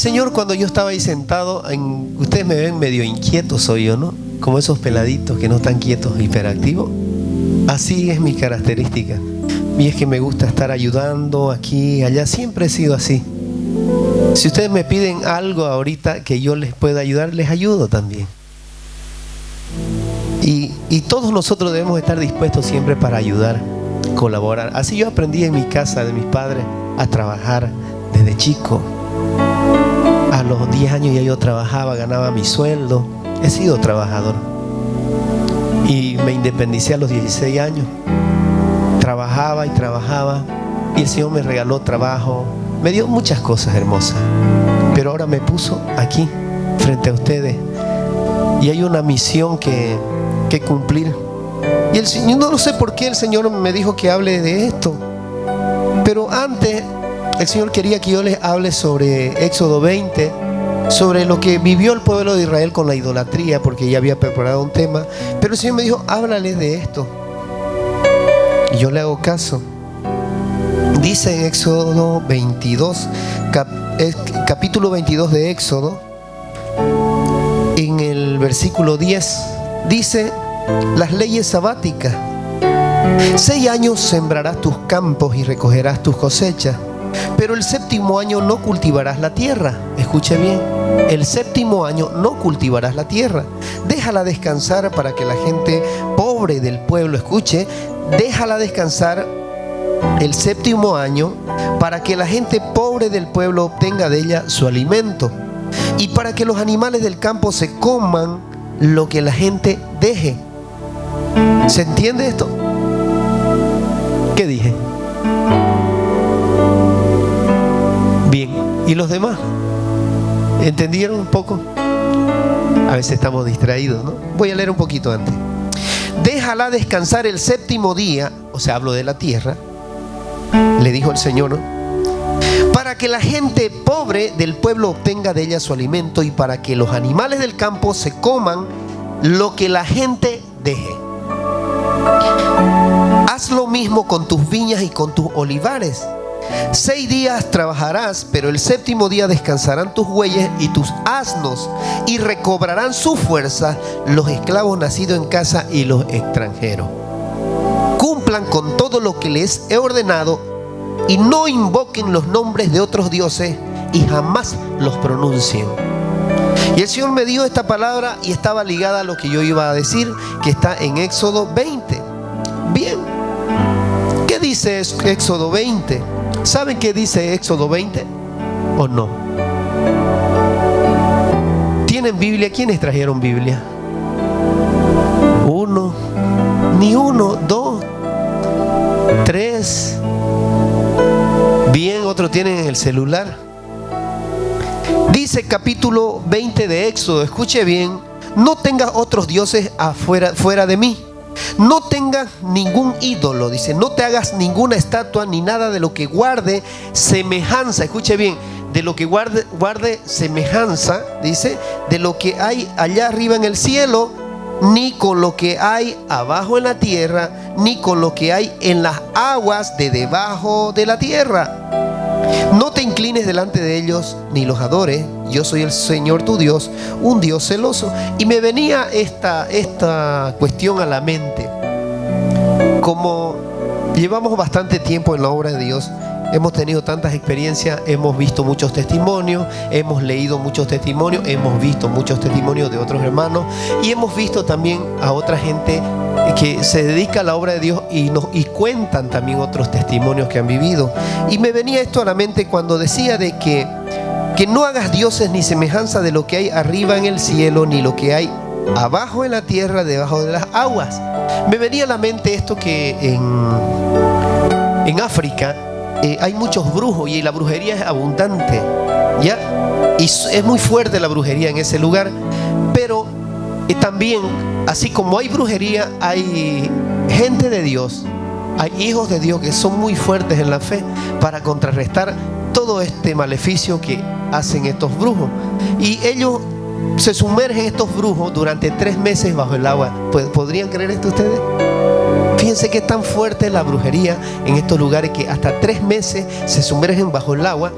Señor, cuando yo estaba ahí sentado, ustedes me ven medio inquieto, soy yo, ¿no? Como esos peladitos que no están quietos, hiperactivos. Así es mi característica. Y es que me gusta estar ayudando aquí, allá. Siempre he sido así. Si ustedes me piden algo ahorita que yo les pueda ayudar, les ayudo también. Y todos nosotros debemos estar dispuestos siempre para ayudar, colaborar. Así yo aprendí en mi casa de mis padres a trabajar desde chico. A los 10 años ya yo trabajaba, ganaba mi sueldo. He sido trabajador. Y me independicé a los 16 años. Trabajaba y trabajaba. Y el Señor me regaló trabajo. Me dio muchas cosas hermosas. Pero ahora me puso aquí, frente a ustedes. Y hay una misión que cumplir. Y el Señor, no sé por qué el Señor me dijo que hable de esto. Pero antes, el Señor quería que yo les hable sobre Éxodo 20, sobre lo que vivió el pueblo de Israel con la idolatría, porque ya había preparado un tema. Pero el Señor me dijo, háblales de esto. Y yo le hago caso. Dice en Éxodo 22, capítulo 22 de Éxodo, en el versículo 10, dice las leyes sabáticas. 6 años sembrarás tus campos y recogerás tus cosechas, pero el 7º año no cultivarás la tierra. Escuche bien, el 7º año no cultivarás la tierra. Déjala descansar para que la gente pobre del pueblo, escuche, déjala descansar el 7º año para que la gente pobre del pueblo obtenga de ella su alimento y para que los animales del campo se coman lo que la gente deje. ¿Se entiende esto? ¿Qué dije? Bien, ¿y los demás? ¿Entendieron un poco? A veces estamos distraídos, ¿no? Voy a leer un poquito antes. Déjala descansar el 7º día, o sea, hablo de la tierra, le dijo el Señor, ¿no? Para que la gente pobre del pueblo obtenga de ella su alimento y para que los animales del campo se coman lo que la gente deje. Haz lo mismo con tus viñas y con tus olivares. 6 días trabajarás, pero el 7º día descansarán tus bueyes y tus asnos, y recobrarán su fuerza los esclavos nacidos en casa y los extranjeros. Cumplan con todo lo que les he ordenado y no invoquen los nombres de otros dioses y jamás los pronuncien. Y el Señor me dio esta palabra y estaba ligada a lo que yo iba a decir, que está en Éxodo 20. Bien, ¿qué dice Éxodo 20? ¿Saben qué dice Éxodo 20 o no? ¿Tienen Biblia? ¿Quiénes trajeron Biblia? Uno, ni uno, 2, 3. Bien, otros tienen en el celular. Dice capítulo 20 de Éxodo, escuche bien: no tengas otros dioses fuera de mí. No tengas ningún ídolo, dice, no te hagas ninguna estatua ni nada de lo que guarde semejanza, escuche bien, de lo que guarde semejanza, dice, de lo que hay allá arriba en el cielo, ni con lo que hay abajo en la tierra, ni con lo que hay en las aguas de debajo de la tierra. No te inclines delante de ellos ni los adores. Yo soy el Señor tu Dios, un Dios celoso. Y me venía esta cuestión a la mente. Como llevamos bastante tiempo en la obra de Dios, hemos tenido tantas experiencias, hemos visto muchos testimonios, hemos leído muchos testimonios, hemos visto muchos testimonios de otros hermanos y hemos visto también a otra gente que se dedica a la obra de Dios y cuentan también otros testimonios que han vivido. Y me venía esto a la mente cuando decía de que no hagas dioses ni semejanza de lo que hay arriba en el cielo, ni lo que hay abajo en la tierra, debajo de las aguas. Me venía a la mente esto que en África hay muchos brujos y la brujería es abundante, ¿ya? Y es muy fuerte la brujería en ese lugar. Pero también, así como hay brujería, hay gente de Dios, hay hijos de Dios que son muy fuertes en la fe para contrarrestar todo este maleficio que hacen estos brujos. Y ellos se sumergen, estos brujos, durante 3 meses bajo el agua. ¿Podrían creer esto ustedes? Fíjense que es tan fuerte la brujería en estos lugares que hasta 3 meses se sumergen bajo el agua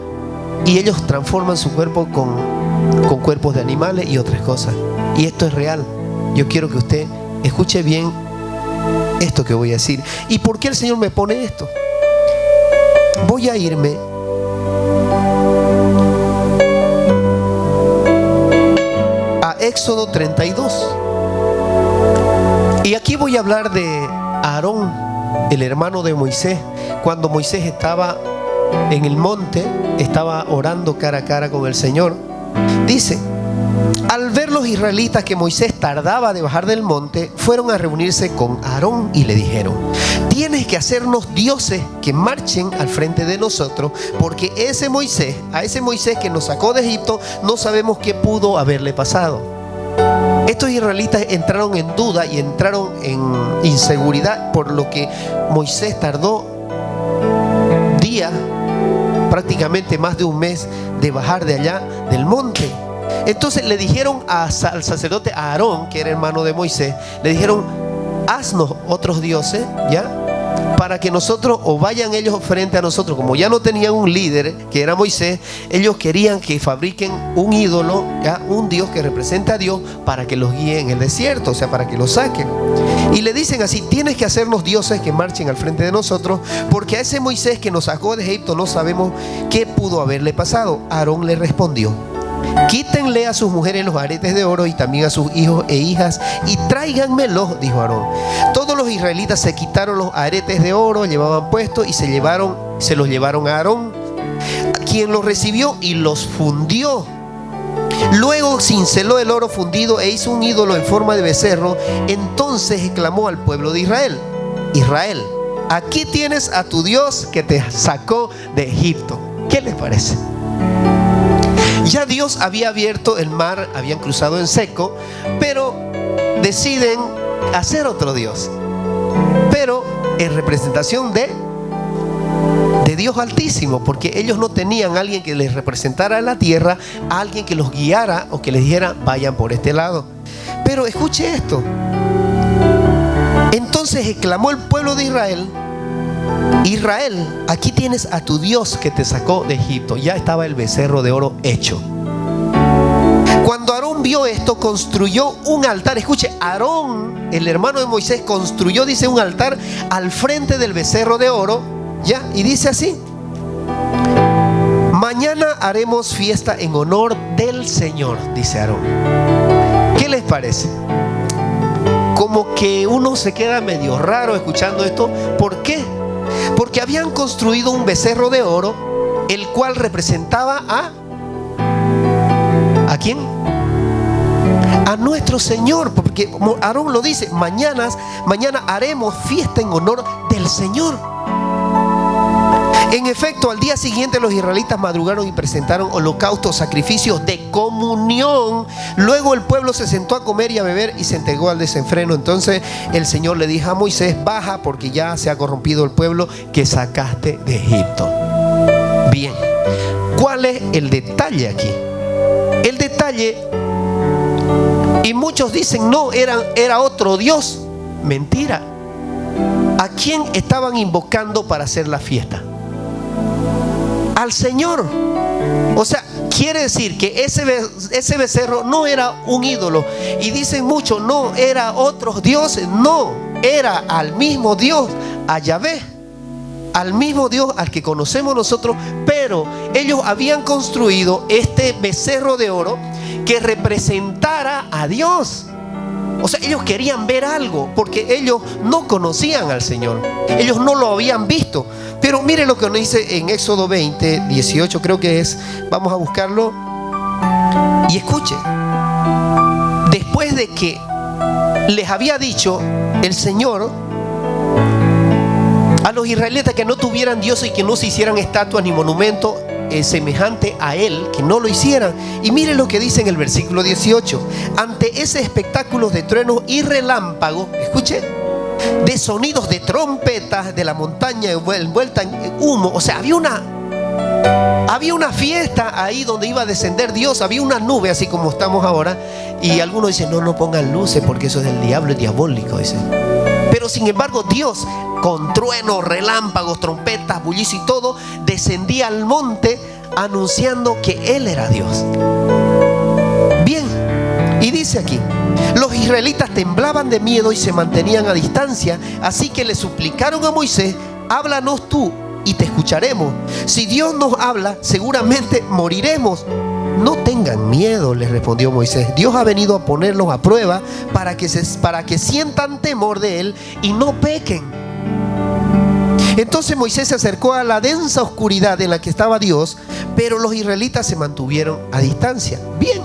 y ellos transforman su cuerpo con cuerpos de animales y otras cosas. Y esto es real. Yo quiero que usted escuche bien esto que voy a decir. ¿Y por qué el Señor me pone esto? Voy a irme a Éxodo 32. Y aquí voy a hablar de Aarón, el hermano de Moisés. Cuando Moisés estaba en el monte, estaba orando cara a cara con el Señor. Dice: al ver los israelitas que Moisés tardaba de bajar del monte, fueron a reunirse con Aarón y le dijeron: tienes que hacernos dioses que marchen al frente de nosotros, porque a ese Moisés que nos sacó de Egipto, no sabemos qué pudo haberle pasado. Estos israelitas entraron en duda y entraron en inseguridad, por lo que Moisés tardó días, prácticamente más de un mes, de bajar de allá del monte. Entonces le dijeron al sacerdote Aarón, que era hermano de Moisés, le dijeron: haznos otros dioses, ¿ya? Para que nosotros, o vayan ellos frente a nosotros. Como ya no tenían un líder, que era Moisés, ellos querían que fabriquen un ídolo, ¿ya? Un dios que represente a Dios, para que los guíe en el desierto, o sea, para que los saquen. Y le dicen así: tienes que hacernos dioses que marchen al frente de nosotros, porque a ese Moisés que nos sacó de Egipto no sabemos qué pudo haberle pasado. Aarón le respondió: quítenle a sus mujeres los aretes de oro y también a sus hijos e hijas y tráiganmelos, dijo Aarón. Todos los israelitas se quitaron los aretes de oro, llevaban puestos, y se los llevaron a Aarón, quien los recibió y los fundió. Luego cinceló el oro fundido e hizo un ídolo en forma de becerro. Entonces exclamó al pueblo de Israel: Israel, aquí tienes a tu Dios que te sacó de Egipto. ¿Qué les parece? Ya Dios había abierto el mar, habían cruzado en seco, pero deciden hacer otro Dios, pero en representación de Dios Altísimo, porque ellos no tenían a alguien que les representara la tierra, a alguien que los guiara o que les dijera: vayan por este lado. Pero escuche esto: entonces exclamó el pueblo de Israel: Israel, aquí tienes a tu Dios que te sacó de Egipto. Ya estaba el becerro de oro hecho. Cuando Aarón vio esto, construyó un altar. Escuche, Aarón, el hermano de Moisés, construyó, dice, un altar al frente del becerro de oro, ya, y dice así: mañana haremos fiesta en honor del Señor, dice Aarón. ¿Qué les parece? Como que uno se queda medio raro escuchando esto. ¿Por qué? Porque habían construido un becerro de oro, el cual representaba ¿a quién? A nuestro Señor, porque como Aarón lo dice: mañana haremos fiesta en honor del Señor. En efecto, al día siguiente los israelitas madrugaron y presentaron holocaustos, sacrificios de comunión. Luego el pueblo se sentó a comer y a beber y se entregó al desenfreno. Entonces el Señor le dijo a Moisés: baja, porque ya se ha corrompido el pueblo que sacaste de Egipto. Bien, ¿cuál es el detalle aquí? El detalle, y muchos dicen: no, era otro Dios. Mentira. ¿A quién estaban invocando para hacer la fiesta? Al Señor. O sea, quiere decir que ese becerro no era un ídolo. Y dicen muchos: no, era otros dioses. No, era al mismo Dios, a Yahvé, al mismo Dios al que conocemos nosotros. Pero ellos habían construido este becerro de oro que representara a Dios. O sea, ellos querían ver algo, porque ellos no conocían al Señor, ellos no lo habían visto. Pero mire lo que nos dice en Éxodo 20, 18 creo que es. Vamos a buscarlo. Y escuche: después de que les había dicho el Señor a los israelitas que no tuvieran dioses y que no se hicieran estatuas ni monumentos semejante a él, que no lo hicieran. Y miren lo que dice en el versículo 18: ante ese espectáculo de truenos y relámpagos, escuche, de sonidos de trompetas, de la montaña envuelta en humo. O sea, había una fiesta ahí donde iba a descender Dios. Había una nube así como estamos ahora. Y algunos dicen: no pongan luces porque eso es del diablo, es diabólico, dicen. Pero sin embargo Dios, con truenos, relámpagos, trompetas, bullicio y todo, descendía al monte anunciando que Él era Dios. Bien, y dice aquí: los israelitas temblaban de miedo y se mantenían a distancia, así que le suplicaron a Moisés: háblanos tú y te escucharemos. Si Dios nos habla, seguramente moriremos. No tengan miedo, les respondió Moisés. Dios ha venido a ponerlos a prueba para que sientan temor de Él y no pequen. Entonces Moisés se acercó a la densa oscuridad en la que estaba Dios, pero los israelitas se mantuvieron a distancia. Bien,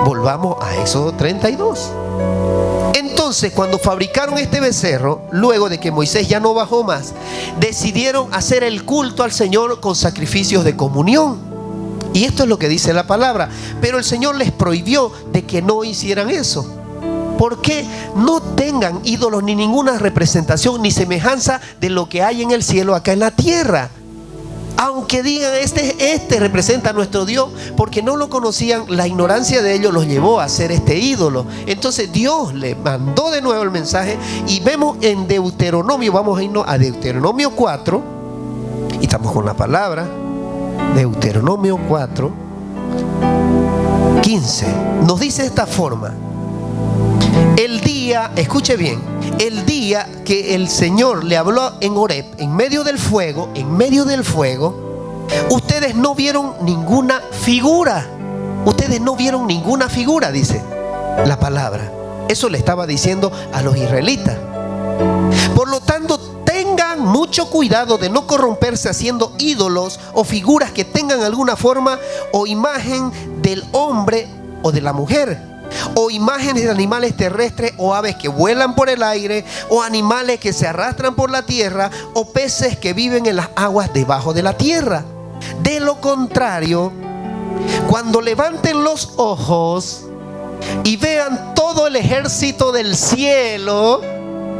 volvamos a Éxodo 32. Entonces, cuando fabricaron este becerro, luego de que Moisés ya no bajó más, decidieron hacer el culto al Señor con sacrificios de comunión. Y esto es lo que dice la palabra. Pero el Señor les prohibió de que no hicieran eso. ¿Por qué? No tengan ídolos ni ninguna representación ni semejanza de lo que hay en el cielo acá en la tierra. Aunque digan este representa a nuestro Dios, porque no lo conocían, la ignorancia de ellos los llevó a hacer este ídolo. Entonces Dios le mandó de nuevo el mensaje, y vemos en Deuteronomio, vamos a irnos a Deuteronomio 4, y estamos con la palabra, Deuteronomio 4, 15, nos dice de esta forma: el día, escuche bien, el día que el Señor le habló en Horeb, en medio del fuego, ustedes no vieron ninguna figura. Ustedes no vieron ninguna figura, dice la palabra. Eso le estaba diciendo a los israelitas. Por lo tanto, tengan mucho cuidado de no corromperse haciendo ídolos o figuras que tengan alguna forma o imagen del hombre o de la mujer, o imágenes de animales terrestres o aves que vuelan por el aire, o animales que se arrastran por la tierra, o peces que viven en las aguas debajo de la tierra. De lo contrario, cuando levanten los ojos y vean todo el ejército del cielo,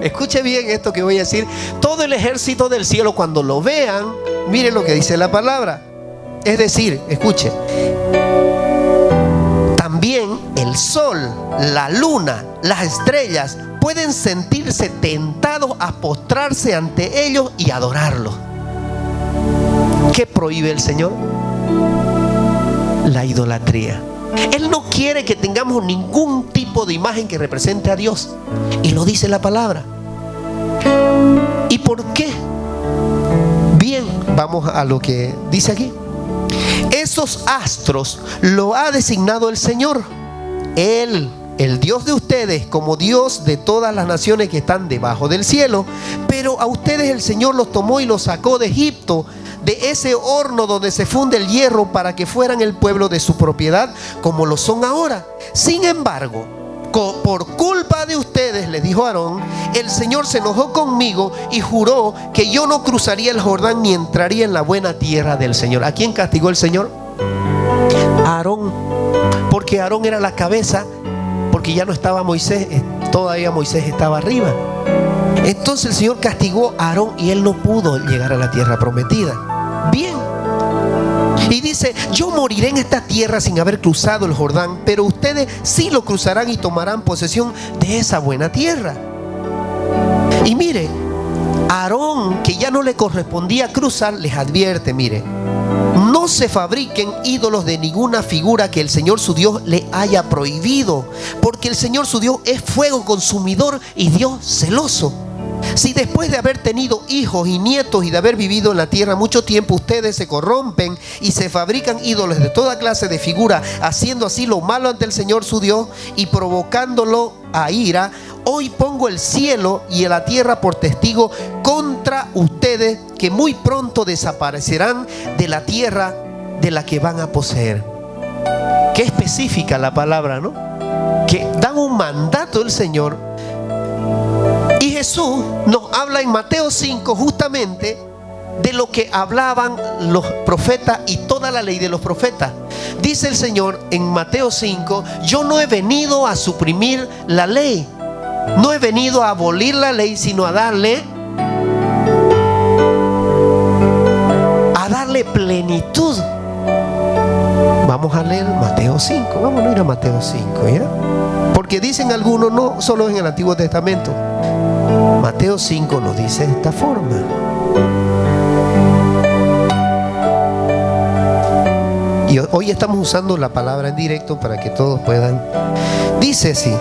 escuche bien esto que voy a decir, todo el ejército del cielo, cuando lo vean, miren lo que dice la palabra. Es decir, escuche, también el sol, la luna, las estrellas pueden sentirse tentados a postrarse ante ellos y adorarlos. ¿Qué prohíbe el Señor? La idolatría. Él no quiere que tengamos ningún tipo de imagen que represente a Dios, y lo dice la palabra. ¿Y por qué? Bien, vamos a lo que dice aquí. Esos astros lo ha designado el Señor, Él, el Dios de ustedes, como Dios de todas las naciones que están debajo del cielo. Pero a ustedes el Señor los tomó y los sacó de Egipto, de ese horno donde se funde el hierro, para que fueran el pueblo de su propiedad, como lo son ahora. Sin embargo, por culpa de ustedes, les dijo Aarón, el Señor se enojó conmigo y juró que yo no cruzaría el Jordán ni entraría en la buena tierra del Señor. ¿A quién castigó el Señor? A Aarón, porque Aarón era la cabeza, porque ya no estaba Moisés, todavía Moisés estaba arriba. Entonces el Señor castigó a Aarón y él no pudo llegar a la tierra prometida. Bien. Y dice: yo moriré en esta tierra sin haber cruzado el Jordán, pero ustedes sí lo cruzarán y tomarán posesión de esa buena tierra. Y mire, Aarón, que ya no le correspondía cruzar, les advierte: mire, no se fabriquen ídolos de ninguna figura que el Señor su Dios le haya prohibido, porque el Señor su Dios es fuego consumidor y Dios celoso. Si después de haber tenido hijos y nietos y de haber vivido en la tierra mucho tiempo, ustedes se corrompen y se fabrican ídolos de toda clase de figura, haciendo así lo malo ante el Señor su Dios y provocándolo a ira, hoy pongo el cielo y la tierra por testigo contra ustedes, que muy pronto desaparecerán de la tierra de la que van a poseer. Qué específica la palabra, ¿no? Que dan un mandato el Señor. Y Jesús nos habla en Mateo 5 justamente de lo que hablaban los profetas y toda la ley de los profetas. Dice el Señor en Mateo 5: yo no he venido a suprimir la ley, no he venido a abolir la ley, sino a darle plenitud. Vamos a leer Mateo 5. Vamos a ir a Mateo 5, ¿ya? Porque dicen algunos, no solo en el Antiguo Testamento. Mateo 5 nos dice de esta forma: Y hoy estamos usando la palabra en directo para que todos puedan. Dice así: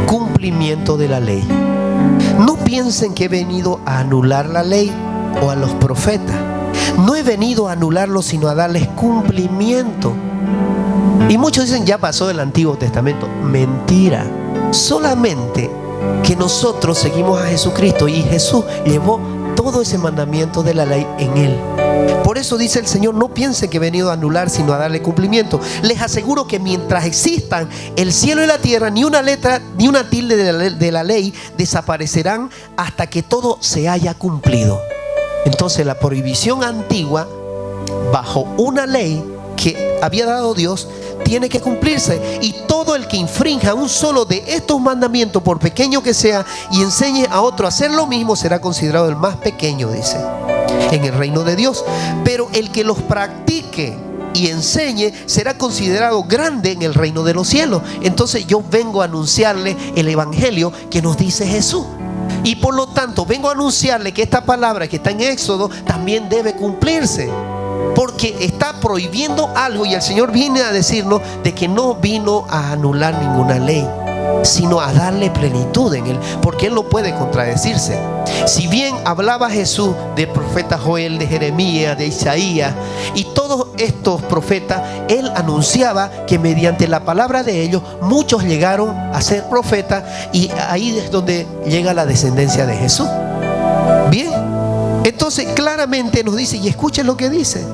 cumplimiento de la ley. No piensen que he venido a anular la ley o a los profetas. No he venido a anularlos, sino a darles cumplimiento. Y muchos dicen, ya pasó el Antiguo Testamento. Mentira. Solamente que nosotros seguimos a Jesucristo y Jesús llevó todo ese mandamiento de la ley en él. Por eso dice el Señor: no piensen que he venido a anular, sino a darle cumplimiento. Les aseguro que mientras existan el cielo y la tierra, ni una letra ni una tilde de la ley desaparecerán hasta que todo se haya cumplido. Entonces la prohibición antigua, bajo una ley que había dado Dios, tiene que cumplirse. Y todo el que infrinja un solo de estos mandamientos, por pequeño que sea, y enseñe a otro a hacer lo mismo, será considerado el más pequeño, dice, en el reino de Dios. Pero el que los practique y enseñe será considerado grande en el reino de los cielos. Entonces yo vengo a anunciarle el evangelio que nos dice Jesús. Y por lo tanto vengo a anunciarle que esta palabra que está en Éxodo también debe cumplirse, porque está prohibiendo algo. Y el Señor viene a decirnos de que no vino a anular ninguna ley, sino a darle plenitud en él, porque él no puede contradecirse. Si bien hablaba Jesús del profeta Joel, de Jeremías, de Isaías y todos estos profetas, él anunciaba que mediante la palabra de ellos muchos llegaron a ser profetas, y ahí es donde llega la descendencia de Jesús. Bien, entonces claramente nos dice, y escuchen lo que dice: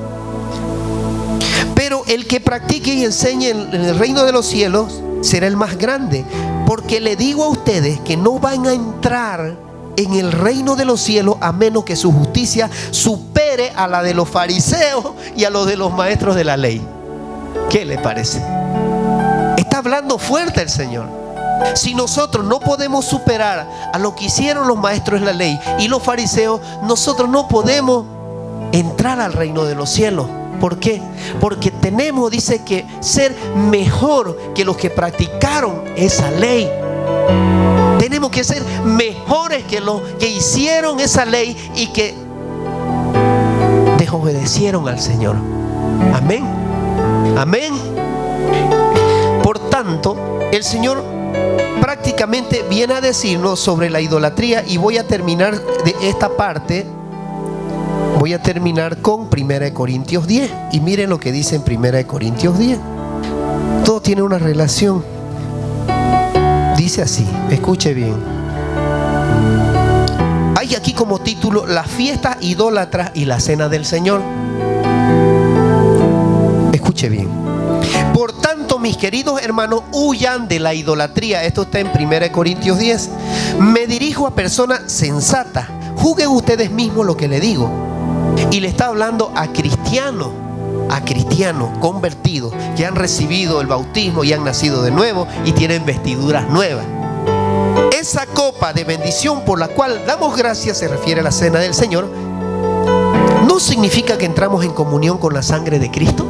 pero el que practique y enseñe en el reino de los cielos será el más grande, porque le digo a ustedes que no van a entrar en el reino de los cielos a menos que su justicia supere a la de los fariseos y a los de los maestros de la ley. ¿Qué le parece? Está hablando fuerte el Señor. Si nosotros no podemos superar a lo que hicieron los maestros de la ley y los fariseos, nosotros no podemos entrar al reino de los cielos. ¿Por qué? Porque tenemos, dice, que ser mejor que los que practicaron esa ley. Tenemos que ser mejores que los que hicieron esa ley y que desobedecieron al Señor. Amén. Amén. Por tanto, el Señor prácticamente viene a decirnos sobre la idolatría, y voy a terminar de esta parte. Voy a terminar con 1 Corintios 10. Y miren lo que dice en 1 Corintios 10. Todo tiene una relación. Dice así, escuche bien. Hay aquí como título: las fiestas idólatras y la cena del Señor. Escuche bien. Por tanto, mis queridos hermanos, huyan de la idolatría. Esto está en 1 Corintios 10. Me dirijo a personas sensatas. Juzguen ustedes mismos lo que le digo. Y le está hablando a cristianos convertidos, que han recibido el bautismo y han nacido de nuevo y tienen vestiduras nuevas. Esa copa de bendición por la cual damos gracias, se refiere a la cena del Señor, ¿no significa que entramos en comunión con la sangre de Cristo?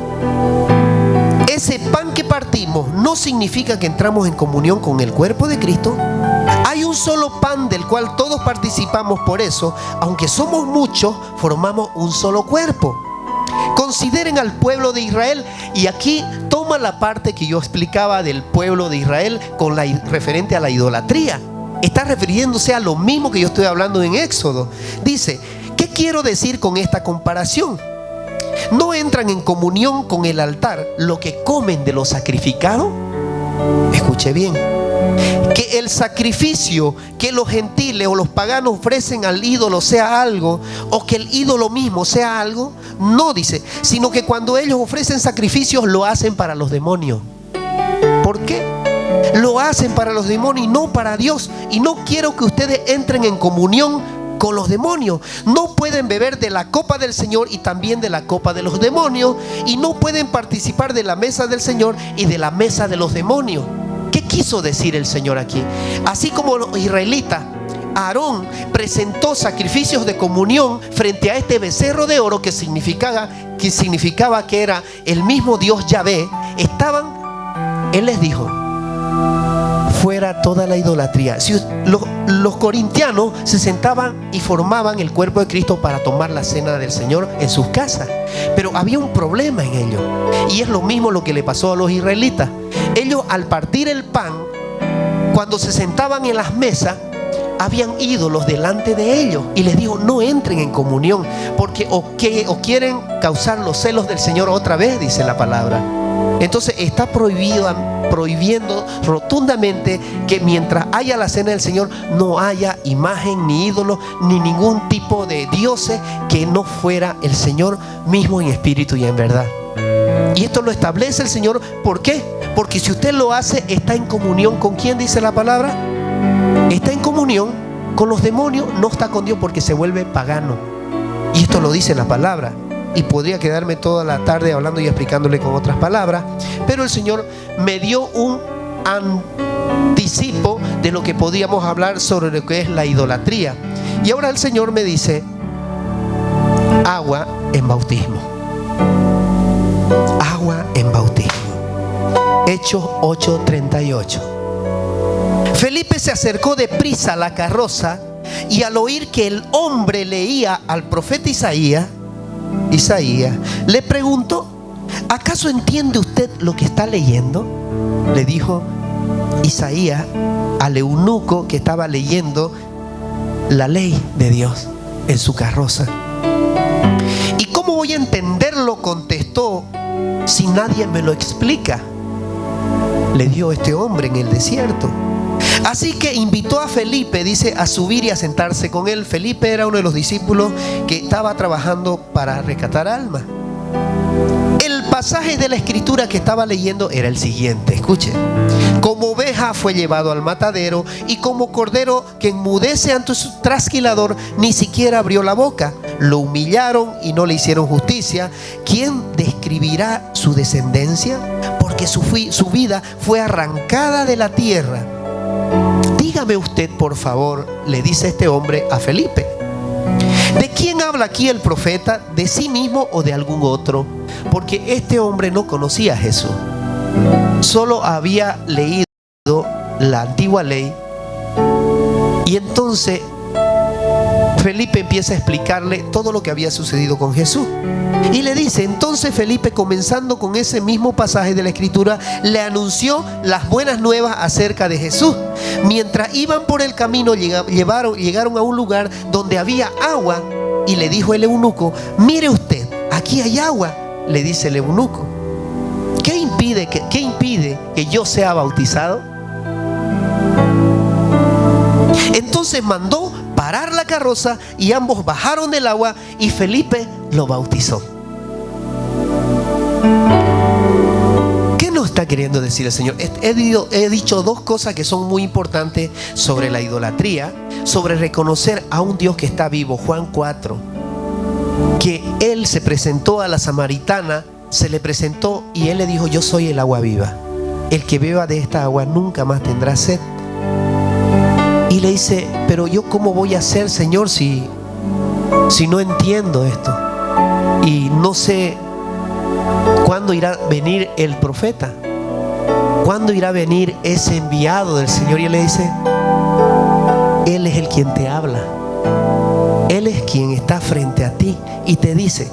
Ese pan que partimos, ¿no significa que entramos en comunión con el cuerpo de Cristo? Hay un solo pan del cual todos participamos. Por eso, aunque somos muchos, formamos un solo cuerpo. Consideren al pueblo de Israel. Y aquí toma la parte que yo explicaba del pueblo de Israel con la referente a la idolatría. Está refiriéndose a lo mismo que yo estoy hablando en Éxodo. Dice, ¿qué quiero decir con esta comparación? ¿No entran en comunión con el altar lo que comen de lo sacrificado? Escuche bien. Que el sacrificio que los gentiles o los paganos ofrecen al ídolo sea algo, o que el ídolo mismo sea algo. No, dice, sino que cuando ellos ofrecen sacrificios lo hacen para los demonios. ¿Por qué? Lo hacen para los demonios y no para Dios. Y no quiero que ustedes entren en comunión con los demonios. No pueden beber de la copa del Señor y también de la copa de los demonios, y no pueden participar de la mesa del Señor y de la mesa de los demonios. ¿Qué quiso decir el Señor aquí? Así como los israelitas, Aarón presentó sacrificios de comunión frente a este becerro de oro que significaba que era el mismo Dios Yahvé. Él les dijo, fuera toda la idolatría. Si los corintianos se sentaban y formaban el cuerpo de Cristo para tomar la cena del Señor en sus casas, pero había un problema en ello, y es lo mismo lo que le pasó a los israelitas. Ellos, al partir el pan, cuando se sentaban en las mesas, habían ídolos delante de ellos, y les dijo: no entren en comunión, porque o quieren causar los celos del Señor otra vez, dice la palabra. Entonces está prohibiendo rotundamente que mientras haya la cena del Señor no haya imagen, ni ídolos, ni ningún tipo de dioses que no fuera el Señor mismo en espíritu y en verdad. Y esto lo establece el Señor. ¿Por qué? Porque si usted lo hace, está en comunión con ¿quién dice la palabra? Está en comunión con los demonios, no está con Dios, porque se vuelve pagano. Y esto lo dice la palabra. Y podría quedarme toda la tarde hablando y explicándole con otras palabras, pero el Señor me dio un anticipo de lo que podíamos hablar sobre lo que es la idolatría. Y ahora el Señor me dice: agua en bautismo. Agua en bautismo. Hechos 8:38. Felipe se acercó deprisa a la carroza, y al oír que el hombre leía al profeta Isaías, le preguntó: ¿acaso entiende usted lo que está leyendo? Le dijo Isaías al eunuco que estaba leyendo la ley de Dios en su carroza. ¿Y cómo voy a entenderlo?, contestó, si nadie me lo explica. Le dio este hombre en el desierto. Así que invitó a Felipe, dice, a subir y a sentarse con él. Felipe era uno de los discípulos que estaba trabajando para rescatar almas. El pasaje de la escritura que estaba leyendo era el siguiente, escuchen: como oveja fue llevado al matadero, y como cordero que enmudece ante su trasquilador, ni siquiera abrió la boca. Lo humillaron y no le hicieron justicia. ¿Quién describirá su descendencia? Porque su vida fue arrancada de la tierra. Dígame usted, por favor, le dice este hombre a Felipe, ¿de quién habla aquí el profeta? ¿De sí mismo o de algún otro? Porque este hombre no conocía a Jesús, solo había leído la antigua ley. Y entonces Felipe empieza a explicarle todo lo que había sucedido con Jesús. Y le dice, entonces Felipe, comenzando con ese mismo pasaje de la escritura, le anunció las buenas nuevas acerca de Jesús. Mientras iban por el camino, llegaron a un lugar donde había agua, y le dijo el eunuco: mire usted, aquí hay agua. Le dice el eunuco: ¿qué impide que yo sea bautizado? Entonces mandó parar la carroza, y ambos bajaron del agua, y Felipe lo bautizó. ¿Qué nos está queriendo decir el Señor? He dicho dos cosas que son muy importantes sobre la idolatría, sobre reconocer a un Dios que está vivo. Juan 4, que Él se presentó a la samaritana, se le presentó y Él le dijo: yo soy el agua viva, el que beba de esta agua nunca más tendrá sed. Y le dice: pero yo ¿cómo voy a hacer, Señor, si no entiendo esto? Y no sé cuándo irá a venir el profeta, cuándo irá a venir ese enviado del Señor. Y Él le dice: Él es el quien te habla, Él es quien está frente a ti y te dice.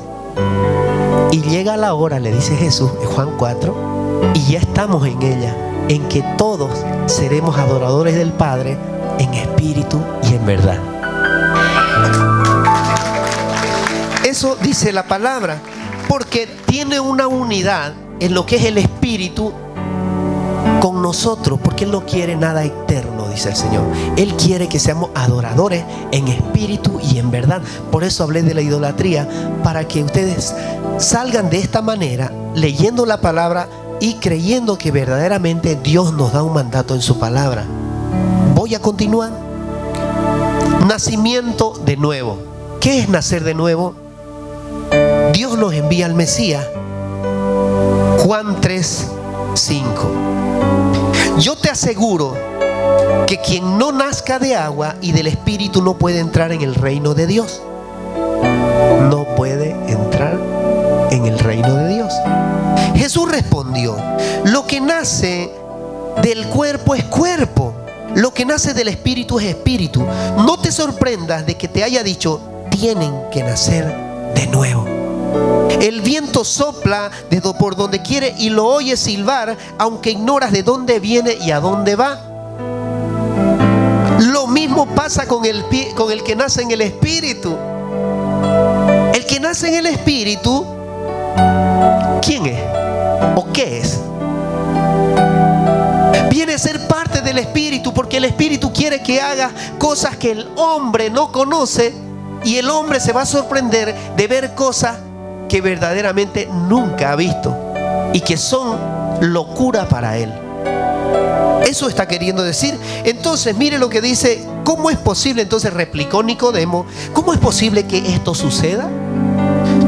Y llega la hora, le dice Jesús en Juan 4, y ya estamos en ella, en que todos seremos adoradores del Padre en espíritu y en verdad. Eso dice la palabra, porque tiene una unidad en lo que es el espíritu con nosotros, porque Él no quiere nada externo, dice el Señor. Él quiere que seamos adoradores en espíritu y en verdad. Por eso hablé de la idolatría, para que ustedes salgan de esta manera, leyendo la palabra y creyendo que verdaderamente Dios nos da un mandato en su palabra. Voy a continuar. Nacimiento de nuevo. ¿Qué es nacer de nuevo? Dios nos envía al Mesías. Juan 3:5. Yo te aseguro que quien no nazca de agua y del Espíritu no puede entrar en el reino de Dios. No puede entrar en el reino de Dios. Jesús respondió: lo que nace del cuerpo es cuerpo. Lo que nace del espíritu es espíritu. No te sorprendas de que te haya dicho: tienen que nacer de nuevo. El viento sopla por donde quiere y lo oyes silbar, aunque ignoras de dónde viene y a dónde va. Lo mismo pasa con el que nace en el espíritu. El que nace en el espíritu, ¿quién es? ¿O qué es? Viene a ser parte del espíritu, porque el espíritu quiere que haga cosas que el hombre no conoce, y el hombre se va a sorprender de ver cosas que verdaderamente nunca ha visto y que son locura para él. Eso está queriendo decir. Entonces mire lo que dice. ¿Cómo es posible? Entonces replicó Nicodemo: ¿cómo es posible que esto suceda?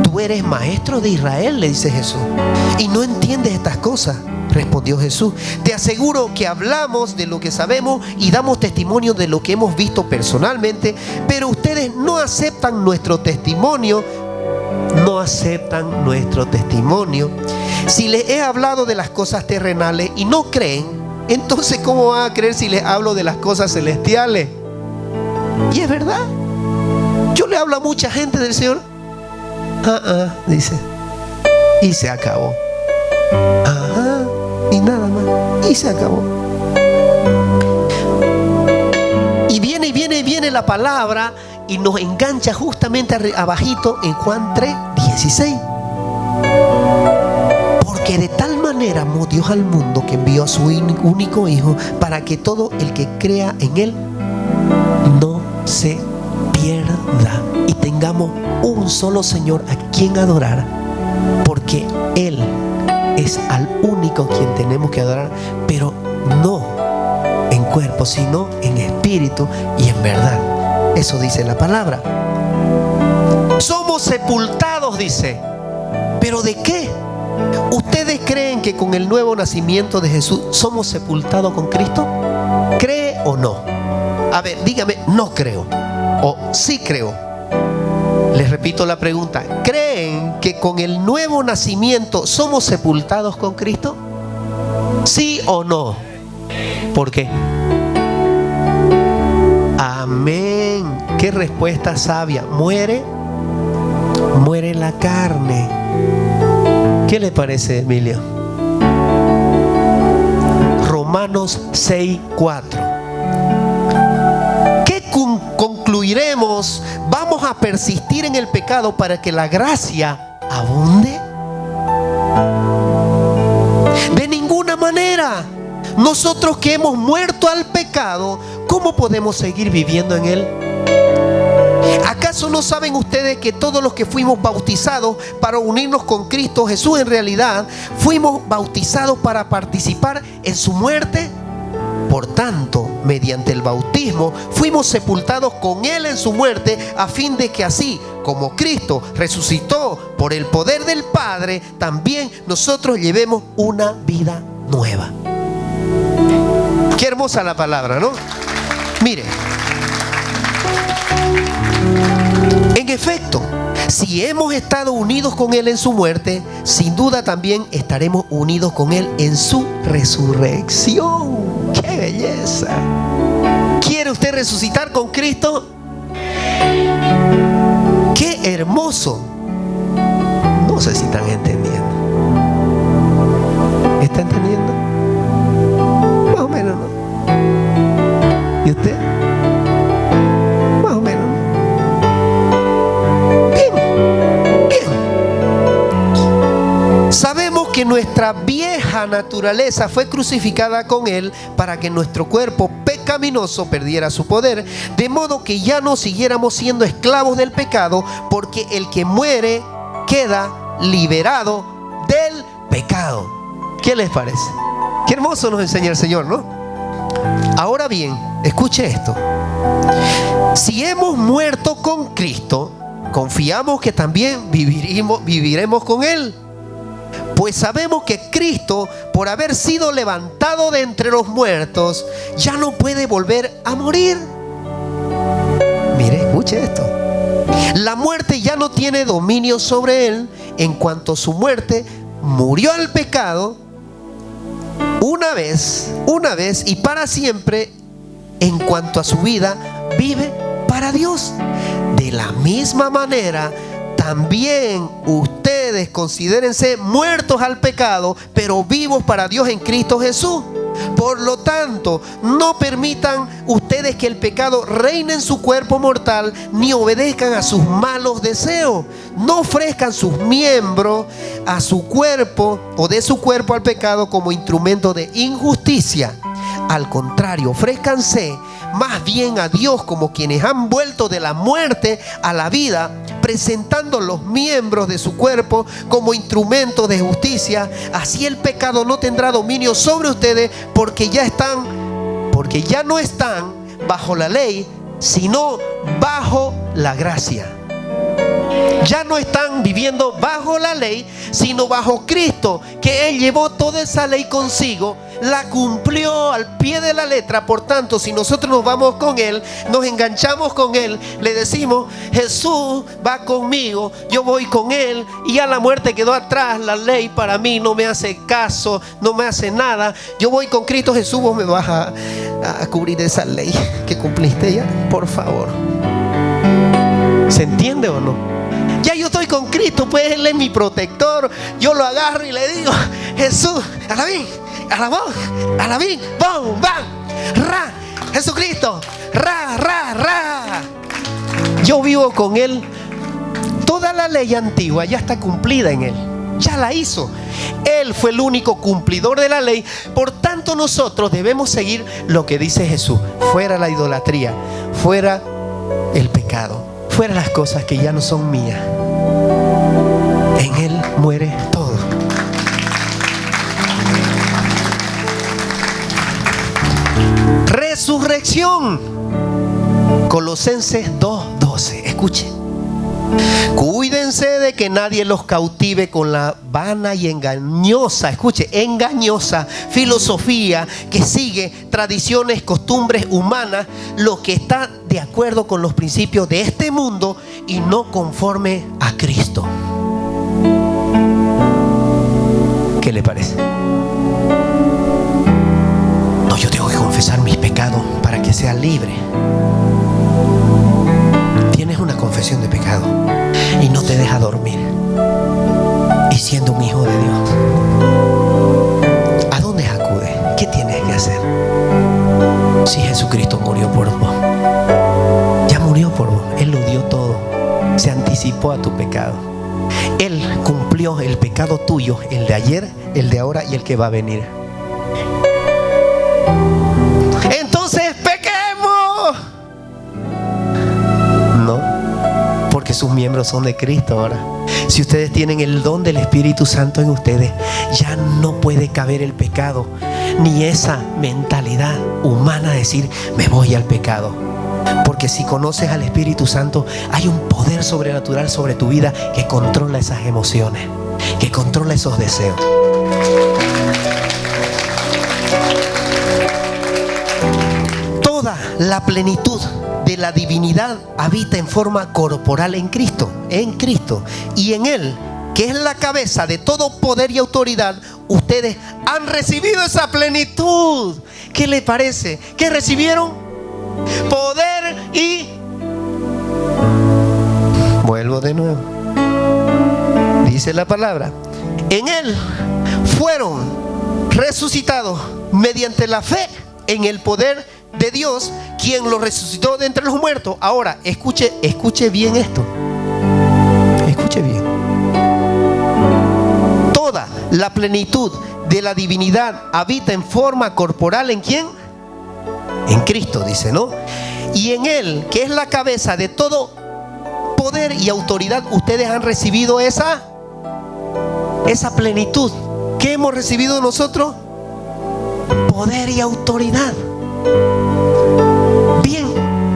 Tú eres maestro de Israel, le dice Jesús, y no entiendes estas cosas. Respondió Jesús: te aseguro que hablamos de lo que sabemos y damos testimonio de lo que hemos visto personalmente, pero ustedes no aceptan nuestro testimonio. No aceptan nuestro testimonio. Si les he hablado de las cosas terrenales y no creen, entonces ¿cómo van a creer si les hablo de las cosas celestiales? Y es verdad. Yo le hablo a mucha gente del Señor. Dice. Y se acabó. Y nada más. Y se acabó. Y viene la palabra y nos engancha justamente abajito en Juan 3:16. Porque de tal manera amó Dios al mundo que envió a su único Hijo, para que todo el que crea en Él no se pierda y tengamos un solo Señor a quien adorar, porque Él es al único quien tenemos que adorar, pero no en cuerpo, sino en espíritu y en verdad. Eso dice la palabra. Somos sepultados, dice. ¿Pero de qué? ¿Ustedes creen que con el nuevo nacimiento de Jesús somos sepultados con Cristo? ¿Cree o no? A ver, dígame: no creo o sí creo. Les repito la pregunta: ¿creen que con el nuevo nacimiento somos sepultados con Cristo? ¿Sí o no? ¿Por qué? Amén. Qué respuesta sabia. Muere la carne. ¿Qué le parece, Emilio? Romanos 6:4. ¿Qué concluiremos? ¿Vamos a persistir en el pecado para que la gracia abunde? De ninguna manera. Nosotros que hemos muerto al pecado, ¿cómo podemos seguir viviendo en él? ¿Acaso no saben ustedes que todos los que fuimos bautizados para unirnos con Cristo Jesús, en realidad fuimos bautizados para participar en su muerte? Por tanto, mediante el bautismo fuimos sepultados con Él en su muerte, a fin de que así como Cristo resucitó por el poder del Padre, también nosotros llevemos una vida nueva. Qué hermosa la palabra, ¿no? Mire, en efecto, si hemos estado unidos con Él en su muerte, sin duda también estaremos unidos con Él en su resurrección. ¡Qué belleza! ¿Quiere usted resucitar con Cristo? ¡Qué hermoso! No sé si están entendiendo. ¿Está entendiendo? Más o menos, ¿no? ¿Y usted? Más o menos. Bien. Sabemos que nuestra vieja naturaleza fue crucificada con Él para que nuestro cuerpo pecaminoso perdiera su poder, de modo que ya no siguiéramos siendo esclavos del pecado, porque el que muere queda liberado del pecado. ¿Qué les parece? Qué hermoso nos enseña el Señor, ¿no? Ahora bien, escuche esto. Si hemos muerto con Cristo, confiamos que también viviremos con Él. Pues sabemos que Cristo, por haber sido levantado de entre los muertos, ya no puede volver a morir. Mire, escuche esto. La muerte ya no tiene dominio sobre Él. En cuanto a su muerte, murió al pecado una vez y para siempre, en cuanto a su vida, vive para Dios. De la misma manera, también ustedes considérense muertos al pecado, pero vivos para Dios en Cristo Jesús. Por lo tanto, no permitan ustedes que el pecado reine en su cuerpo mortal, ni obedezcan a sus malos deseos. No ofrezcan sus miembros a su cuerpo o de su cuerpo al pecado como instrumento de injusticia. Al contrario, ofrézcanse más bien a Dios como quienes han vuelto de la muerte a la vida, presentando los miembros de su cuerpo como instrumentos de justicia. Así el pecado no tendrá dominio sobre ustedes, porque ya no están bajo la ley, sino bajo la gracia. Ya no están viviendo bajo la ley, sino bajo Cristo, que Él llevó toda esa ley consigo, la cumplió al pie de la letra. Por tanto, si nosotros nos vamos con Él, nos enganchamos con Él, le decimos: Jesús va conmigo, yo voy con Él, y ya la muerte quedó atrás. La ley para mí no me hace caso, no me hace nada. Yo voy con Cristo Jesús. Vos me vas a cubrir esa ley que cumpliste ya, por favor. ¿Se entiende o no? Ya yo estoy con Cristo, pues Él es mi protector. Yo lo agarro y le digo: Jesús, alabín, alabón, alabín, bom, bam, ra, Jesucristo, ra, ra, ra. Yo vivo con Él. Toda la ley antigua ya está cumplida en Él. Ya la hizo. Él fue el único cumplidor de la ley. Por tanto, nosotros debemos seguir lo que dice Jesús: fuera la idolatría, fuera el pecado, fuera las cosas que ya no son mías. En Él muere todo. Resurrección. Colosenses 2:12. Escuchen: cuídense de que nadie los cautive con la vana y engañosa, escuche, engañosa filosofía que sigue tradiciones, costumbres humanas, lo que está de acuerdo con los principios de este mundo y no conforme a Cristo. ¿Qué le parece? No, yo tengo que confesar mis pecados para que sea libre. Tienes una confesión de pecado y no te deja dormir, y siendo un hijo de Dios, ¿a dónde acudes? ¿Qué tienes que hacer? Si Jesucristo murió por vos, ya murió por vos. Él lo dio todo, se anticipó a tu pecado. Él cumplió el pecado tuyo, el de ayer, el de ahora y el que va a venir. Entonces pequemos. No, porque sus miembros son de Cristo ahora. Si ustedes tienen el don del Espíritu Santo en ustedes, ya no puede caber el pecado, ni esa mentalidad humana de decir: me voy al pecado. Porque si conoces al Espíritu Santo, hay un poder sobrenatural sobre tu vida que controla esas emociones, que controla esos deseos. Toda la plenitud de la divinidad habita en forma corporal en Cristo, y en Él, que es la cabeza de todo poder y autoridad. Ustedes han recibido esa plenitud. ¿Qué le parece? ¿Qué recibieron? Poder y... Vuelvo de nuevo. Dice la palabra: en Él fueron resucitados mediante la fe en el poder de Dios, quien los resucitó de entre los muertos. Ahora, escuche bien esto. Escuche bien. Toda la plenitud de la divinidad habita en forma corporal ¿en quién? En Cristo, dice, ¿no? Y en Él, que es la cabeza de todo poder y autoridad, ustedes han recibido esa plenitud. ¿Qué hemos recibido nosotros? Poder y autoridad. Bien,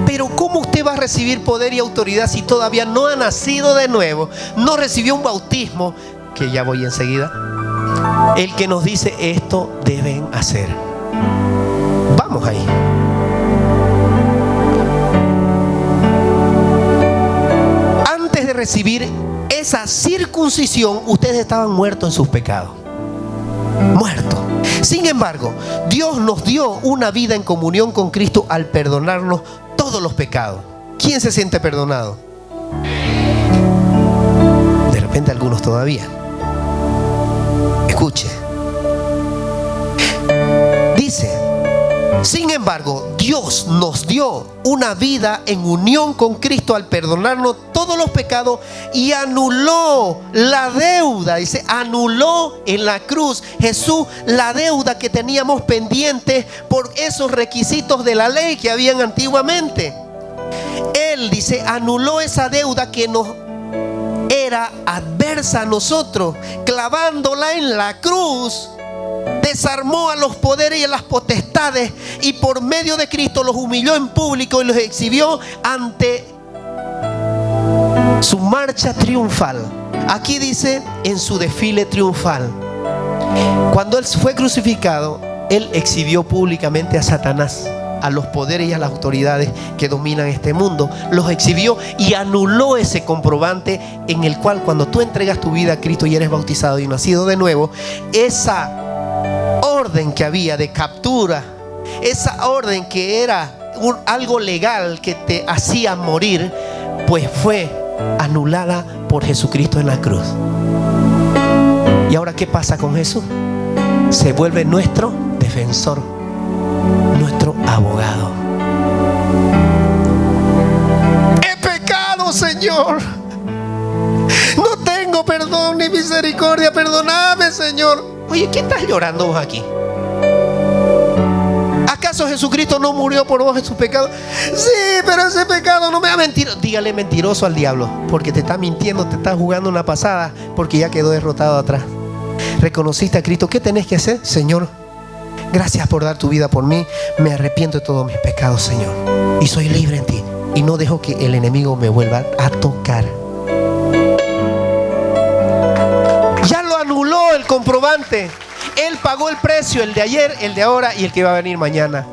pero ¿cómo usted va a recibir poder y autoridad si todavía no ha nacido de nuevo? No recibió un bautismo, que ya voy enseguida, el que nos dice: esto deben hacer. Vamos ahí. Antes de recibir esa circuncisión, ustedes estaban muertos en sus pecados. Muertos. Sin embargo, Dios nos dio una vida en comunión con Cristo al perdonarnos todos los pecados. ¿Quién se siente perdonado? De repente algunos todavía. Escuche. Dice: sin embargo, Dios nos dio una vida en unión con Cristo al perdonarnos todos los pecados y anuló la deuda. Dice, anuló en la cruz Jesús la deuda que teníamos pendiente por esos requisitos de la ley que habían antiguamente. Él, dice, anuló esa deuda que nos era adversa a nosotros, clavándola en la cruz. Desarmó a los poderes y a las potestades y por medio de Cristo los humilló en público y los exhibió ante su marcha triunfal. Aquí dice, en su desfile triunfal. Cuando Él fue crucificado, Él exhibió públicamente a Satanás, a los poderes y a las autoridades que dominan este mundo. Los exhibió y anuló ese comprobante en el cual, cuando tú entregas tu vida a Cristo y eres bautizado y nacido de nuevo, esa orden que había de captura, esa orden que era algo legal que te hacía morir, pues fue anulada por Jesucristo en la cruz. ¿Y ahora qué pasa con Jesús? Se vuelve nuestro defensor, nuestro abogado. He pecado, Señor. No tengo perdón ni misericordia. Perdóname, Señor. Oye, ¿qué estás llorando vos aquí? ¿Acaso Jesucristo no murió por vos en sus pecados? Sí, pero ese pecado no me ha mentido. Dígale mentiroso al diablo, porque te está mintiendo, te está jugando una pasada, porque ya quedó derrotado atrás. Reconociste a Cristo. ¿Qué tenés que hacer? Señor, gracias por dar tu vida por mí. Me arrepiento de todos mis pecados, Señor, y soy libre en ti, y no dejo que el enemigo me vuelva a tocar. Ya lo anuló el comprobante. Él pagó el precio, el de ayer, el de ahora y el que va a venir mañana.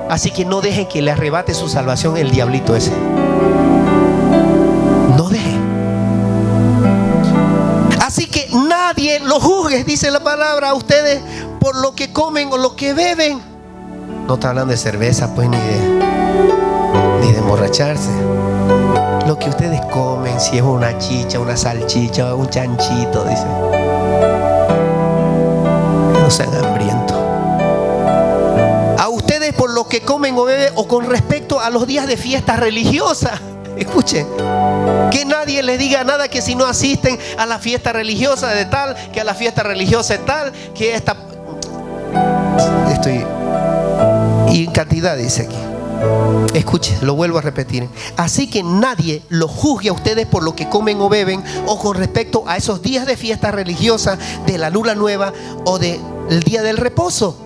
Así que no dejen que le arrebate su salvación el diablito ese. No dejen. Así que nadie lo juzgue, dice la palabra, a ustedes por lo que comen o lo que beben. No está hablando de cerveza, pues, ni de emborracharse. Lo que ustedes comen, si es una chicha, una salchicha, un chanchito, dice. No sean hambrientos. A ustedes por lo que comen o beben, o con respecto a los días de fiestas religiosas. Escuchen, que nadie les diga nada, que si no asisten a la fiesta religiosa de tal, que a la fiesta religiosa de tal, que esta... Y en cantidad dice aquí. Escuche, lo vuelvo a repetir. Así que nadie los juzgue a ustedes por lo que comen o beben, o con respecto a esos días de fiesta religiosa, de la luna nueva o del día del reposo.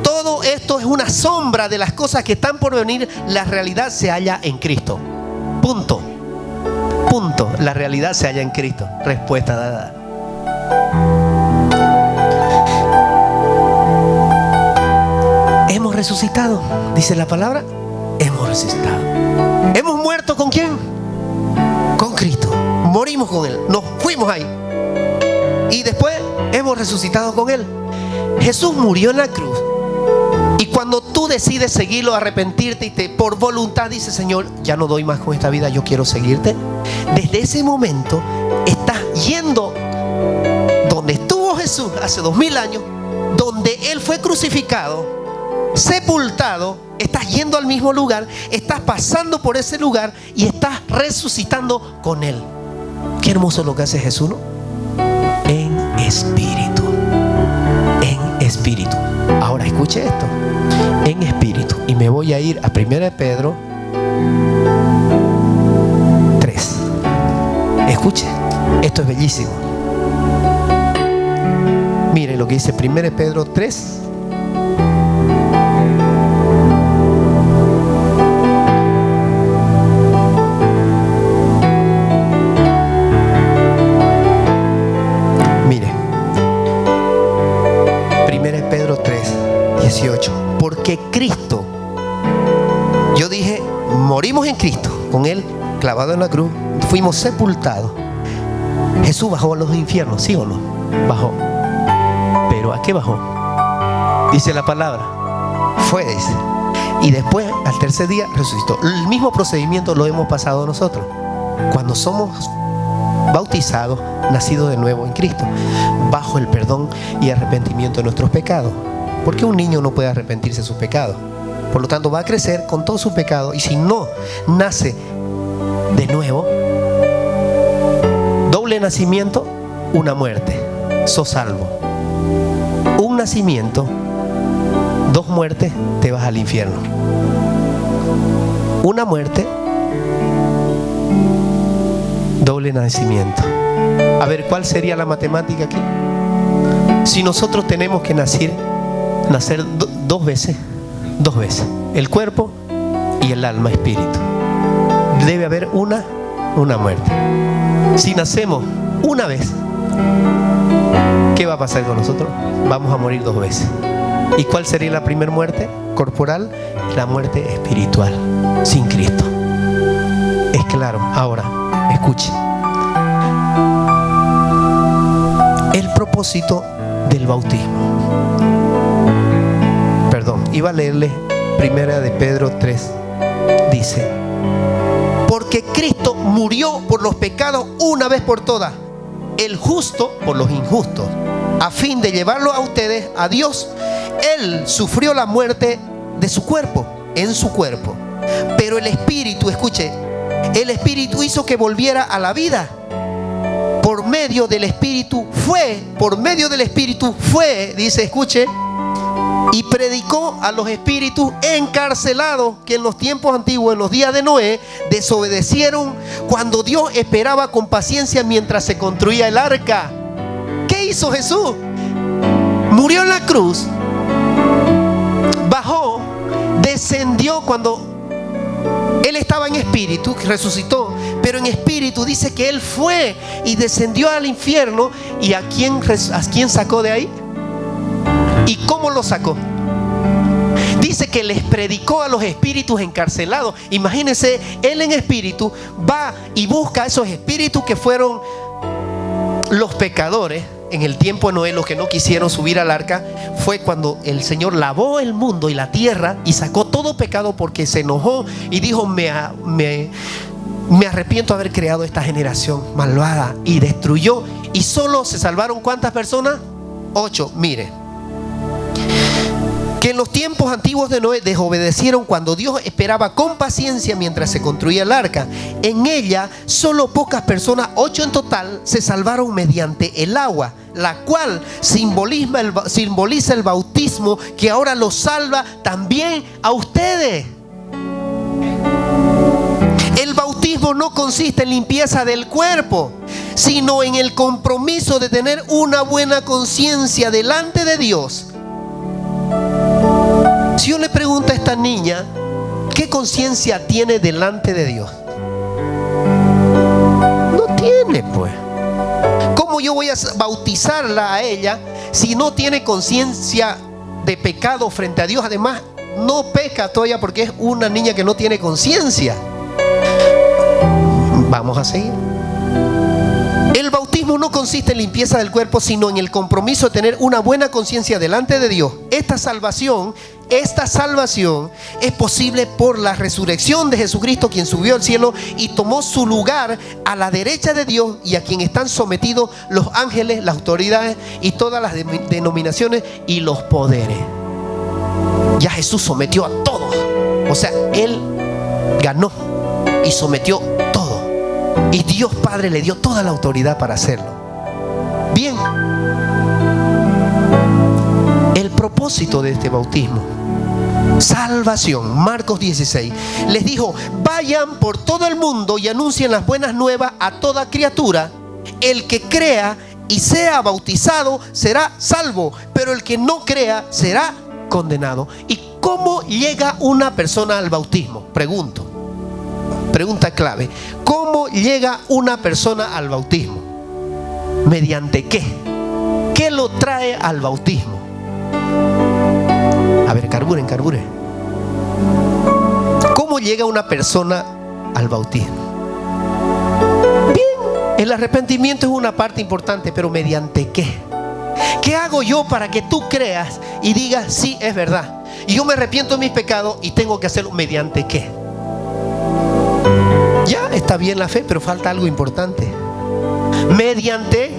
Todo esto es una sombra de las cosas que están por venir. La realidad se halla en Cristo. Punto. Punto. La realidad se halla en Cristo. Respuesta dada. Hemos resucitado, dice la palabra. Hemos resucitado. ¿Hemos muerto con quién? Con Cristo. Morimos con Él. Nos fuimos ahí. Y después hemos resucitado con Él. Jesús murió en la cruz. Y cuando tú decides seguirlo, arrepentirte y por voluntad dices, Señor, ya no doy más con esta vida, yo quiero seguirte. Desde ese momento estás yendo donde estuvo Jesús hace 2000 años, donde Él fue crucificado, sepultado. Estás yendo al mismo lugar, estás pasando por ese lugar y estás resucitando con Él. Qué hermoso lo que hace Jesús, ¿no? En espíritu. En espíritu. Ahora escuche esto. En espíritu. Y me voy a ir a 1 Pedro 3. Escuche. Esto es bellísimo. Mire lo que dice 1 Pedro 3. Porque Cristo, yo dije, morimos en Cristo, con Él clavado en la cruz, fuimos sepultados. Jesús bajó a los infiernos, ¿sí o no? Bajó. ¿Pero a qué bajó? Dice la palabra. Fue, dice. Y después, al tercer día, resucitó. El mismo procedimiento lo hemos pasado nosotros. Cuando somos bautizados, nacidos de nuevo en Cristo, bajo el perdón y arrepentimiento de nuestros pecados. Porque un niño no puede arrepentirse de sus pecados. Por lo tanto, va a crecer con todos sus pecados. Y si no nace de nuevo, doble nacimiento, una muerte. Sos salvo. Un nacimiento, dos muertes, te vas al infierno. Una muerte, doble nacimiento. A ver, ¿cuál sería la matemática aquí? Si nosotros tenemos que nacer dos veces, el cuerpo y el alma, espíritu, debe haber una muerte. Si nacemos una vez, ¿qué va a pasar con nosotros? Vamos a morir dos veces. ¿Y cuál sería la primera muerte corporal? La muerte espiritual, sin Cristo. Es claro. Ahora, escuche. El propósito del bautismo. Perdón, iba a leerle primera de Pedro 3. Dice: porque Cristo murió por los pecados una vez por todas, el justo por los injustos, a fin de llevarlo a ustedes a Dios. Él sufrió la muerte de su cuerpo, en su cuerpo, pero el Espíritu, escuche, el Espíritu hizo que volviera a la vida. Por medio del Espíritu fue, dice, escuche, y predicó a los espíritus encarcelados que en los tiempos antiguos, en los días de Noé, desobedecieron cuando Dios esperaba con paciencia mientras se construía el arca. ¿Qué hizo Jesús? Murió en la cruz, bajó, descendió cuando Él estaba en espíritu, resucitó, pero en espíritu dice que Él fue y descendió al infierno. ¿Y a quién sacó de ahí? ¿Y cómo lo sacó? Dice que les predicó a los espíritus encarcelados. Imagínense, Él en espíritu va y busca a esos espíritus que fueron los pecadores. En el tiempo de Noé, los que no quisieron subir al arca, fue cuando el Señor lavó el mundo y la tierra y sacó todo pecado, porque se enojó y dijo: me arrepiento de haber creado esta generación malvada, y destruyó. Y solo se salvaron ¿cuántas personas? 8. Mire, que en los tiempos antiguos de Noé desobedecieron cuando Dios esperaba con paciencia mientras se construía el arca. En ella solo pocas personas, 8 en total, se salvaron mediante el agua, la cual simboliza el bautismo, que ahora los salva también a ustedes. El bautismo no consiste en limpieza del cuerpo, sino en el compromiso de tener una buena conciencia delante de Dios. Si yo le pregunto a esta niña, ¿qué conciencia tiene delante de Dios? No tiene, pues. ¿Cómo yo voy a bautizarla a ella si no tiene conciencia de pecado frente a Dios? Además, no peca todavía porque es una niña que no tiene conciencia. Vamos a seguir. El bautismo no consiste en limpieza del cuerpo, sino en el compromiso de tener una buena conciencia delante de Dios. Esta salvación es posible por la resurrección de Jesucristo, quien subió al cielo y tomó su lugar a la derecha de Dios, y a quien están sometidos los ángeles, las autoridades y todas las denominaciones y los poderes. Ya Jesús sometió a todos. O sea, Él ganó y sometió todo. Y Dios Padre le dio toda la autoridad para hacerlo. Bien, el propósito de este bautismo: salvación. Marcos 16 les dijo: vayan por todo el mundo y anuncien las buenas nuevas a toda criatura. El que crea y sea bautizado será salvo, pero el que no crea será condenado. ¿Y cómo llega una persona al bautismo? Pregunta clave: ¿cómo llega una persona al bautismo? ¿Mediante qué? ¿Qué lo trae al bautismo? A ver, carburen. ¿Cómo llega una persona al bautismo? Bien, el arrepentimiento es una parte importante, pero ¿mediante qué? ¿Qué hago yo para que tú creas y digas, sí, es verdad? Y yo me arrepiento de mis pecados y tengo que hacerlo mediante qué. Ya está bien la fe, pero falta algo importante. Mediante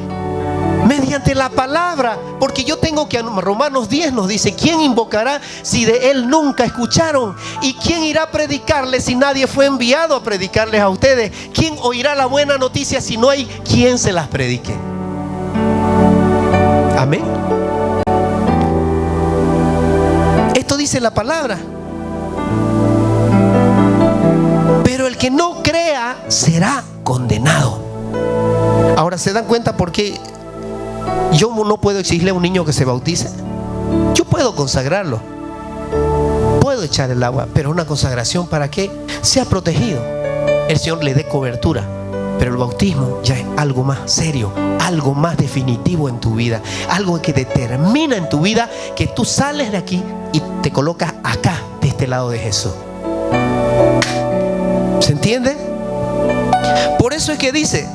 la palabra. Porque yo tengo que, Romanos 10 nos dice, ¿quién invocará si de él nunca escucharon? ¿Y quién irá a predicarles si nadie fue enviado a predicarles a ustedes? ¿Quién oirá la buena noticia si no hay quien se las predique? Amén. Esto dice la palabra. Pero el que no crea será condenado. Ahora, ¿se dan cuenta por qué yo no puedo exigirle a un niño que se bautice? Yo puedo consagrarlo, puedo echar el agua, pero una consagración para que sea protegido, el Señor le dé cobertura. Pero el bautismo ya es algo más serio, algo más definitivo en tu vida, algo que determina en tu vida que tú sales de aquí y te colocas acá, de este lado de Jesús. ¿Se entiende? Por eso es que dice,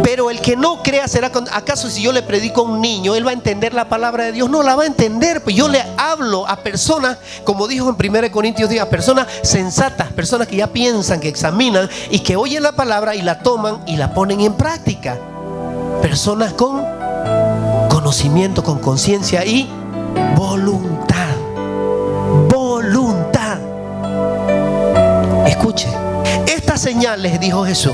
pero el que no crea será condenado. ¿Acaso si yo le predico a un niño, él va a entender la palabra de Dios? No la va a entender. Pues yo le hablo a personas, como dijo en 1 Corintios 10, a personas sensatas, personas que ya piensan, que examinan y que oyen la palabra y la toman y la ponen en práctica. Personas con conocimiento, con conciencia y voluntad. Voluntad. Escuche, estas señales, dijo Jesús,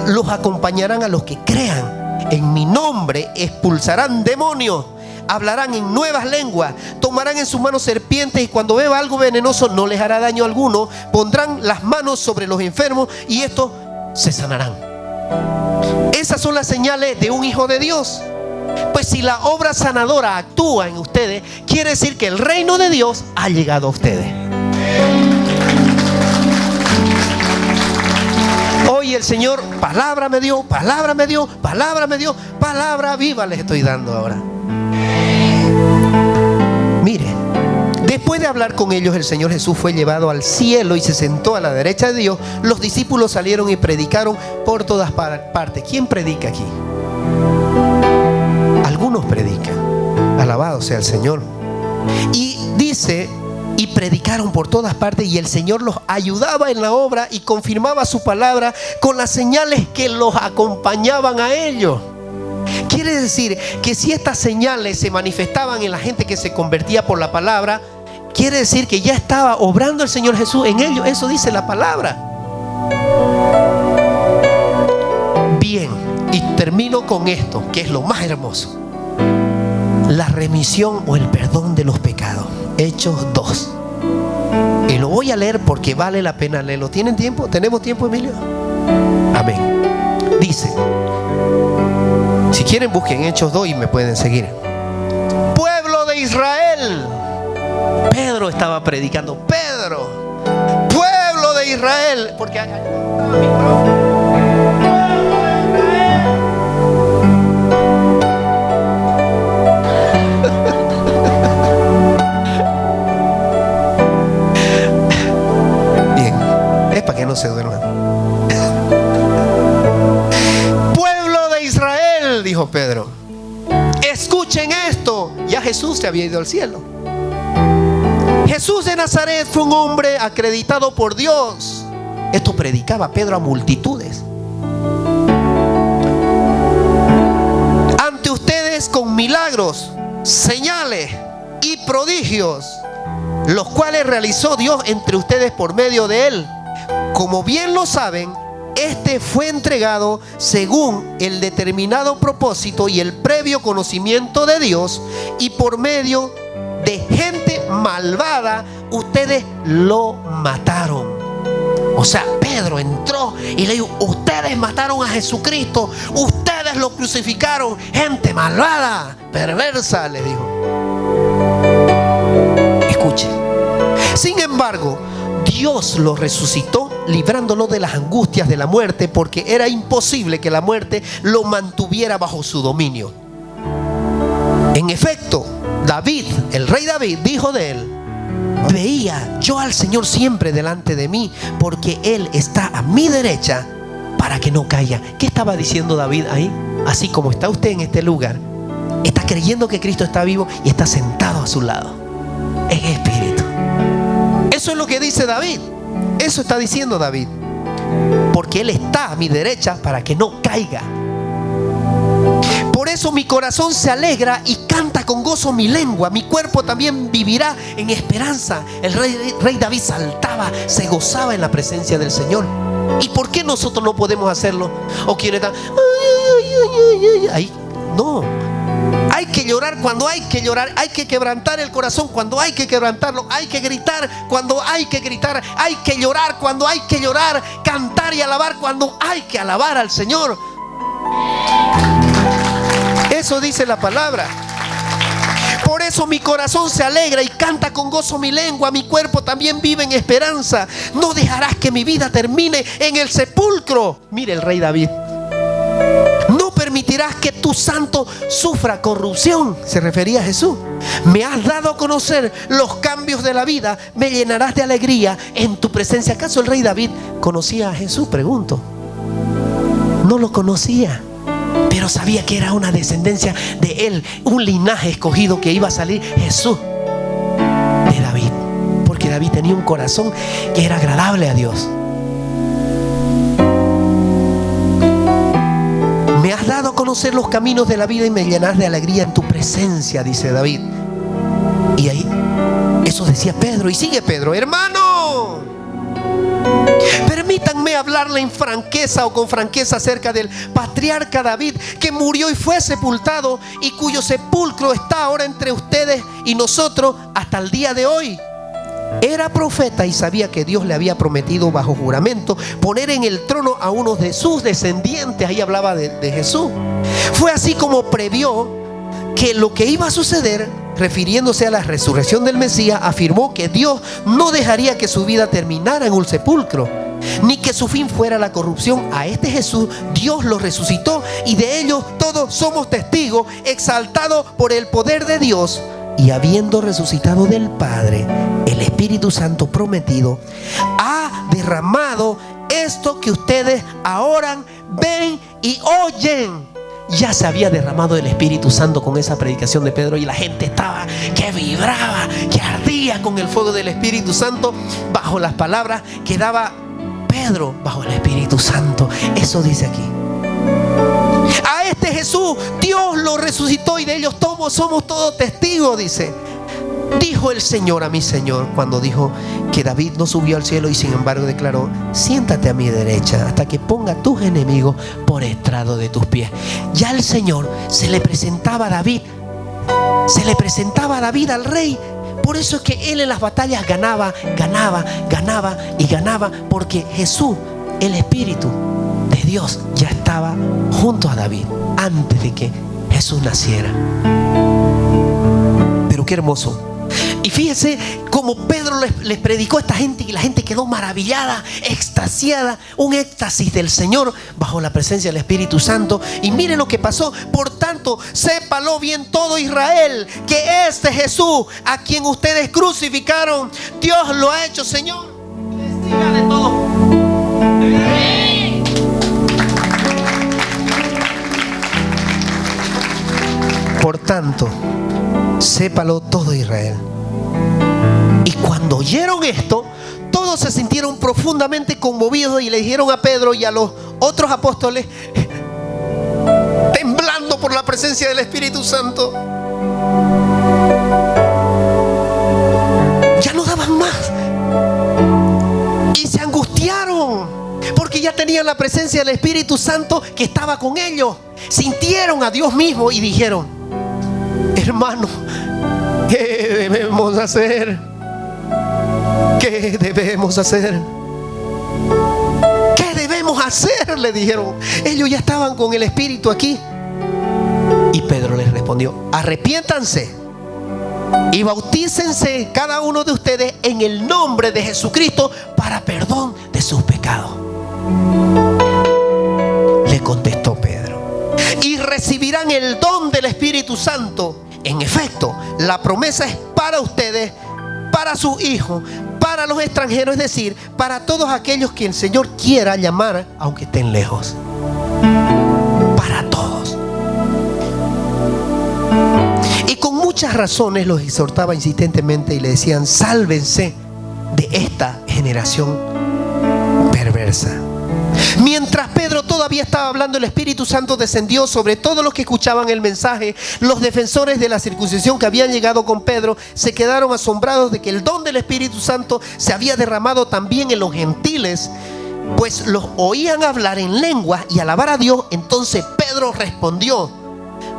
los acompañarán a los que crean. En mi nombre expulsarán demonios, hablarán en nuevas lenguas, tomarán en sus manos serpientes y cuando beba algo venenoso no les hará daño alguno. Pondrán las manos sobre los enfermos y estos se sanarán. Esas son las señales de un hijo de Dios. Pues si la obra sanadora actúa en ustedes, quiere decir que el reino de Dios ha llegado a ustedes. Hoy el Señor palabra me dio, palabra me dio, palabra me dio, palabra viva les estoy dando ahora. Mire, después de hablar con ellos, el Señor Jesús fue llevado al cielo y se sentó a la derecha de Dios. Los discípulos salieron y predicaron por todas partes. ¿Quién predica aquí? Algunos predican. Alabado sea el Señor. Y dice, y predicaron por todas partes y el Señor los ayudaba en la obra y confirmaba su palabra con las señales que los acompañaban a ellos. Quiere decir que si estas señales se manifestaban en la gente que se convertía por la palabra, quiere decir que ya estaba obrando el Señor Jesús en ellos. Eso dice la palabra. Bien, y termino con esto, que es lo más hermoso: la remisión o el perdón de los pecados. Hechos 2. Y lo voy a leer porque vale la pena leerlo. ¿Tienen tiempo? ¿Tenemos tiempo, Emilio? Amén. Dice, si quieren busquen Hechos 2 y me pueden seguir. Pueblo de Israel. Pedro estaba predicando. Pedro, pueblo de Israel. Porque acá para que no se duerman. Pueblo de Israel, dijo Pedro, escuchen esto. Ya Jesús se había ido al cielo. Jesús de Nazaret fue un hombre acreditado por Dios. Esto predicaba Pedro a multitudes. Ante ustedes con milagros, señales y prodigios, los cuales realizó Dios entre ustedes por medio de él. Como bien lo saben, este fue entregado según el determinado propósito y el previo conocimiento de Dios, y por medio de gente malvada ustedes lo mataron. O sea, Pedro entró y le dijo, ustedes mataron a Jesucristo, ustedes lo crucificaron, gente malvada, perversa, le dijo. Escuche. Sin embargo, Dios lo resucitó, librándolo de las angustias de la muerte, porque era imposible que la muerte lo mantuviera bajo su dominio. En efecto, David, el rey David, dijo de él, veía yo al Señor siempre delante de mí, porque Él está a mi derecha para que no caiga. ¿Qué estaba diciendo David ahí? Así como está usted en este lugar, Está creyendo que Cristo está vivo y está sentado a su lado en espíritu. Eso es lo que dice David. Eso está diciendo David. Porque Él está a mi derecha para que no caiga. Por eso mi corazón se alegra y canta con gozo mi lengua. Mi cuerpo también vivirá en esperanza. El rey David saltaba, se gozaba en la presencia del Señor. ¿Y por qué nosotros no podemos hacerlo? O quienes están ahí. No. Hay que llorar cuando hay que llorar. Hay que quebrantar el corazón cuando hay que quebrantarlo. Hay que gritar cuando hay que gritar. Hay que llorar cuando hay que llorar. Cantar y alabar cuando hay que alabar al Señor. Eso dice la palabra. Por eso mi corazón se alegra y canta con gozo mi lengua. Mi cuerpo también vive en esperanza. No dejarás que mi vida termine en el sepulcro. Mire el rey David. No permitirás que tu santo sufra corrupción. Se refería a Jesús. Me has dado a conocer los cambios de la vida. Me llenarás de alegría en tu presencia. ¿Acaso el rey David conocía a Jesús? Pregunto. No lo conocía, pero sabía que era una descendencia de él, un linaje escogido, que iba a salir Jesús de David, porque David tenía un corazón que era agradable a Dios. Me has dado a conocer los caminos de la vida y me llenas de alegría en tu presencia, dice David. Y ahí, eso decía Pedro, y sigue Pedro: hermano, permítanme hablarle en franqueza o con franqueza acerca del patriarca David, que murió y fue sepultado, y cuyo sepulcro está ahora entre ustedes y nosotros hasta el día de hoy. Era profeta y sabía que Dios le había prometido bajo juramento poner en el trono a uno de sus descendientes. Ahí hablaba de Jesús. Fue así como previó que lo que iba a suceder, refiriéndose a la resurrección del Mesías. Afirmó que Dios no dejaría que su vida terminara en un sepulcro, ni que su fin fuera la corrupción. A este Jesús Dios lo resucitó, y de ello todos somos testigos. Exaltado por el poder de Dios, y habiendo resucitado del Padre, el Espíritu Santo prometido, ha derramado esto que ustedes ahora ven y oyen. Ya se había derramado el Espíritu Santo con esa predicación de Pedro, y la gente estaba que vibraba, que ardía con el fuego del Espíritu Santo bajo las palabras que daba Pedro, bajo el Espíritu Santo. Eso dice aquí. A este Jesús Dios lo resucitó, y de ellos todos somos todos testigos, dice. Dijo el Señor a mi Señor, cuando dijo que David no subió al cielo, y sin embargo declaró: siéntate a mi derecha hasta que ponga tus enemigos por estrado de tus pies. Ya el Señor se le presentaba a David, al rey. Por eso es que él en las batallas ganaba, porque Jesús, el Espíritu de Dios, ya estaba junto a David antes de que Jesús naciera. Pero qué hermoso. Y fíjense cómo Pedro les predicó a esta gente, y la gente quedó maravillada, extasiada, un éxtasis del Señor bajo la presencia del Espíritu Santo. Y miren lo que pasó. Por tanto, sépalo bien todo Israel, que este Jesús, a quien ustedes crucificaron, Dios lo ha hecho Señor. Testiga de todo. Por tanto, sépalo todo Israel. Y cuando oyeron esto, todos se sintieron profundamente conmovidos, y le dijeron a Pedro y a los otros apóstoles, temblando por la presencia del Espíritu Santo: ya no daban más. Y se angustiaron, porque ya tenían la presencia del Espíritu Santo que estaba con ellos. Sintieron a Dios mismo y dijeron: hermano, ¿qué debemos hacer? ¿Qué debemos hacer? ¿Qué debemos hacer?, le dijeron. Ellos ya estaban con el Espíritu aquí. Y Pedro les respondió: arrepiéntanse y bautícense cada uno de ustedes en el nombre de Jesucristo para perdón de sus pecados. Le contestó Pedro: y recibirán el don del Espíritu Santo. En efecto, la promesa es para ustedes, para sus hijos, para los extranjeros, es decir, para todos aquellos que el Señor quiera llamar, aunque estén lejos. Para todos. muchas razones los exhortaba insistentemente y le decían: sálvense de esta generación perversa. Mientras Pedro todavía estaba hablando, el Espíritu Santo descendió sobre todos los que escuchaban el mensaje. Los defensores de la circuncisión que habían llegado con Pedro se quedaron asombrados de que el don del Espíritu Santo se había derramado también en los gentiles, pues los oían hablar en lenguas y alabar a Dios. Entonces Pedro respondió: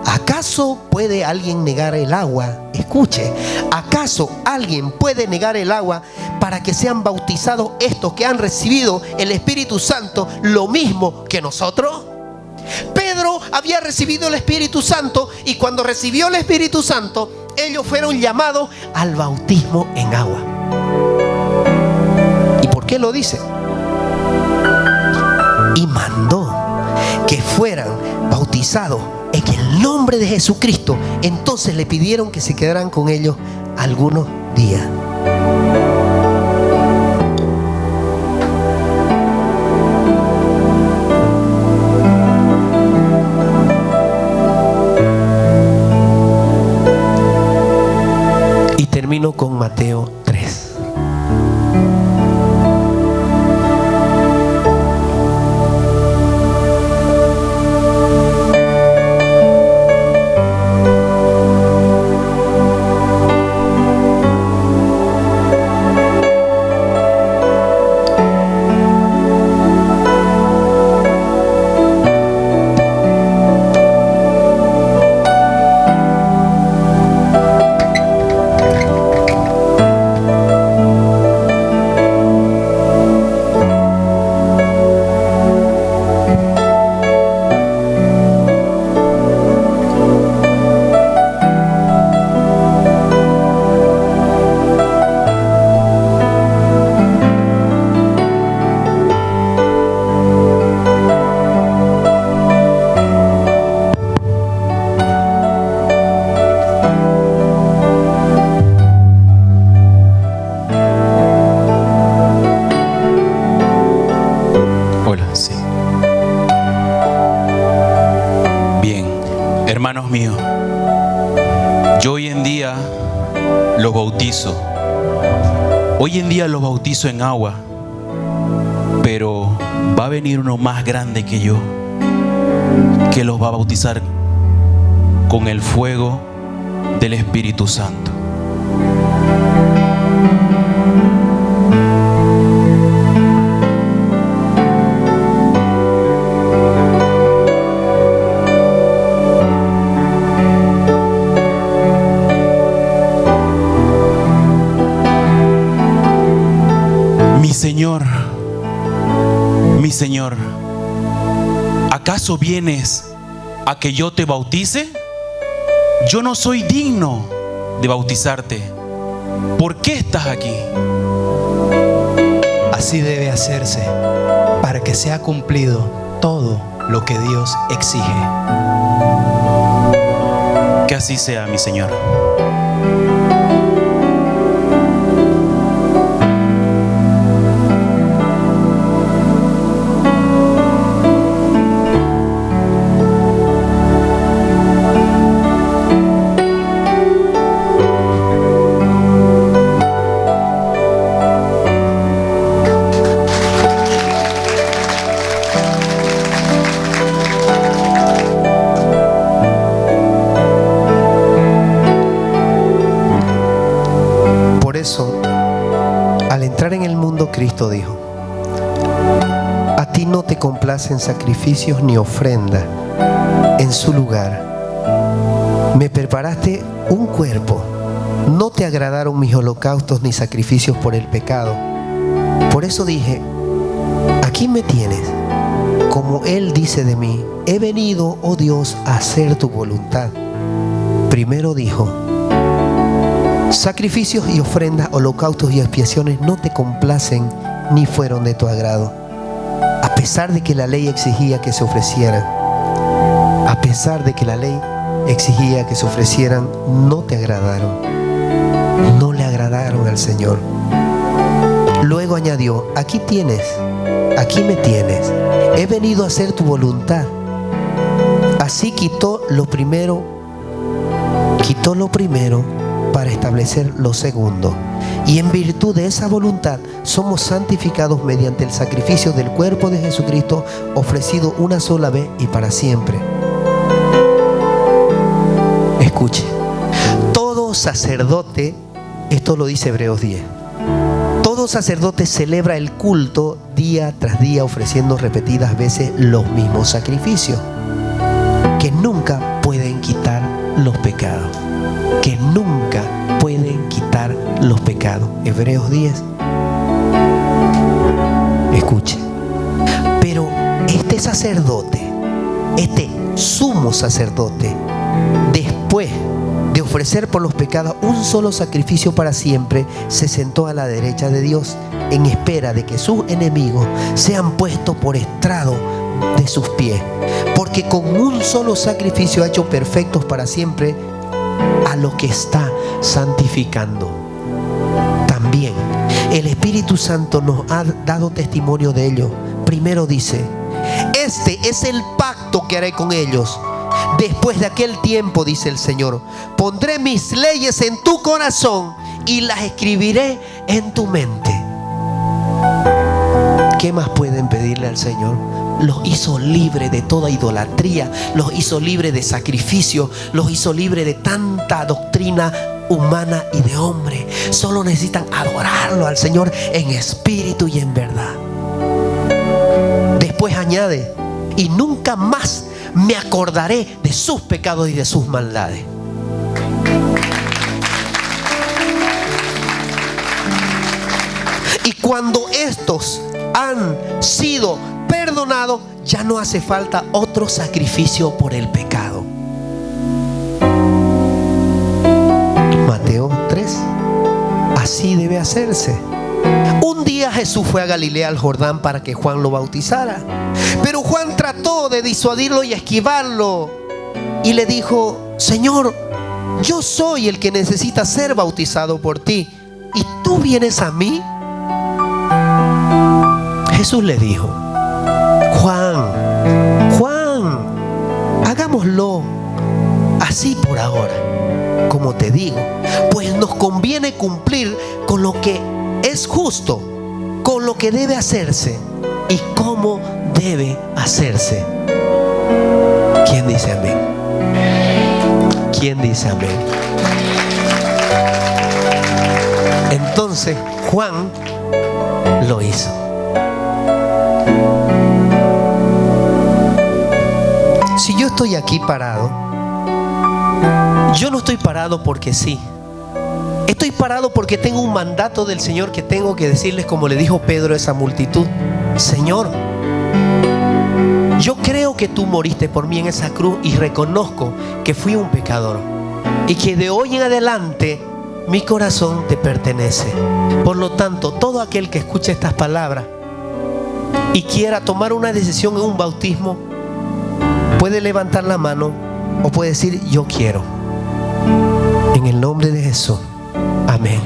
¿acaso puede alguien negar el agua? Escuche, ¿acaso alguien puede negar el agua para que sean bautizados estos que han recibido el Espíritu Santo lo mismo que nosotros? Pedro había recibido el Espíritu Santo, y cuando recibió el Espíritu Santo, ellos fueron llamados al bautismo en agua. ¿Y por qué lo dice? Y mandó que fueran bautizados en el nombre de Jesucristo. Entonces le pidieron que se quedaran con ellos algunos días. Y termino con Mateo 3. Hermanos míos, yo hoy en día los bautizo. Hoy en día los bautizo en agua, pero va a venir uno más grande que yo, que los va a bautizar con el fuego del Espíritu Santo. Mi Señor, ¿acaso vienes a que yo te bautice? Yo no soy digno de bautizarte. ¿Por qué estás aquí? Así debe hacerse para que sea cumplido todo lo que Dios exige. Que así sea, mi Señor. Al entrar en el mundo, Cristo dijo: a ti no te complacen sacrificios ni ofrenda. En su lugar me preparaste un cuerpo. No te agradaron mis holocaustos ni sacrificios por el pecado. Por eso dije: aquí me tienes. Como Él dice de mí: he venido, oh Dios, a hacer tu voluntad. Primero dijo: sacrificios y ofrendas, holocaustos y expiaciones no te complacen ni fueron de tu agrado. A pesar de que la ley exigía que se ofrecieran, no te agradaron. No le agradaron al Señor. Luego añadió: aquí me tienes. He venido a hacer tu voluntad. Así quitó lo primero quitó lo primero para establecer lo segundo. Y en virtud de esa voluntad somos santificados mediante el sacrificio del cuerpo de Jesucristo, ofrecido una sola vez y para siempre. Escuche, todo sacerdote, esto lo dice Hebreos 10, todo sacerdote celebra el culto día tras día, ofreciendo repetidas veces los mismos sacrificios, que nunca pueden quitar los pecados. Que nunca pueden quitar los pecados. Hebreos 10. Escuche. Pero este sacerdote, este sumo sacerdote, después de ofrecer por los pecados un solo sacrificio para siempre, se sentó a la derecha de Dios en espera de que sus enemigos sean puestos por estrado de sus pies. Porque con un solo sacrificio ha hecho perfectos para siempre a lo que está santificando. También el Espíritu Santo nos ha dado testimonio de ello. Primero dice: este es el pacto que haré con ellos después de aquel tiempo, dice el Señor. Pondré mis leyes en tu corazón y las escribiré en tu mente. ¿Qué más pueden pedirle al Señor? Los hizo libre de toda idolatría, los hizo libre de sacrificio, los hizo libre de tanta doctrina humana y de hombre. Solo necesitan adorarlo al Señor en espíritu y en verdad. Después añade: y nunca más me acordaré de sus pecados y de sus maldades. Y cuando estos han sido perdonados, ya no hace falta otro sacrificio por el pecado. Mateo 3. Así debe hacerse. Un día Jesús fue a Galilea, al Jordán, para que Juan lo bautizara. Pero Juan trató de disuadirlo y esquivarlo. Y le dijo: Señor, yo soy el que necesita ser bautizado por ti, ¿y tú vienes a mí? Jesús le dijo: Juan, hagámoslo así por ahora, como te digo, pues nos conviene cumplir con lo que es justo, con lo que debe hacerse y cómo debe hacerse. ¿Quién dice amén? ¿Quién dice amén? Entonces Juan lo hizo. Si yo estoy aquí parado, yo no estoy parado porque sí. Estoy parado porque tengo un mandato del Señor que tengo que decirles, como le dijo Pedro a esa multitud: Señor, yo creo que tú moriste por mí en esa cruz y reconozco que fui un pecador y que de hoy en adelante mi corazón te pertenece. Por lo tanto, todo aquel que escuche estas palabras y quiera tomar una decisión en un bautismo, puede levantar la mano o puede decir: yo quiero. En el nombre de Jesús. Amén.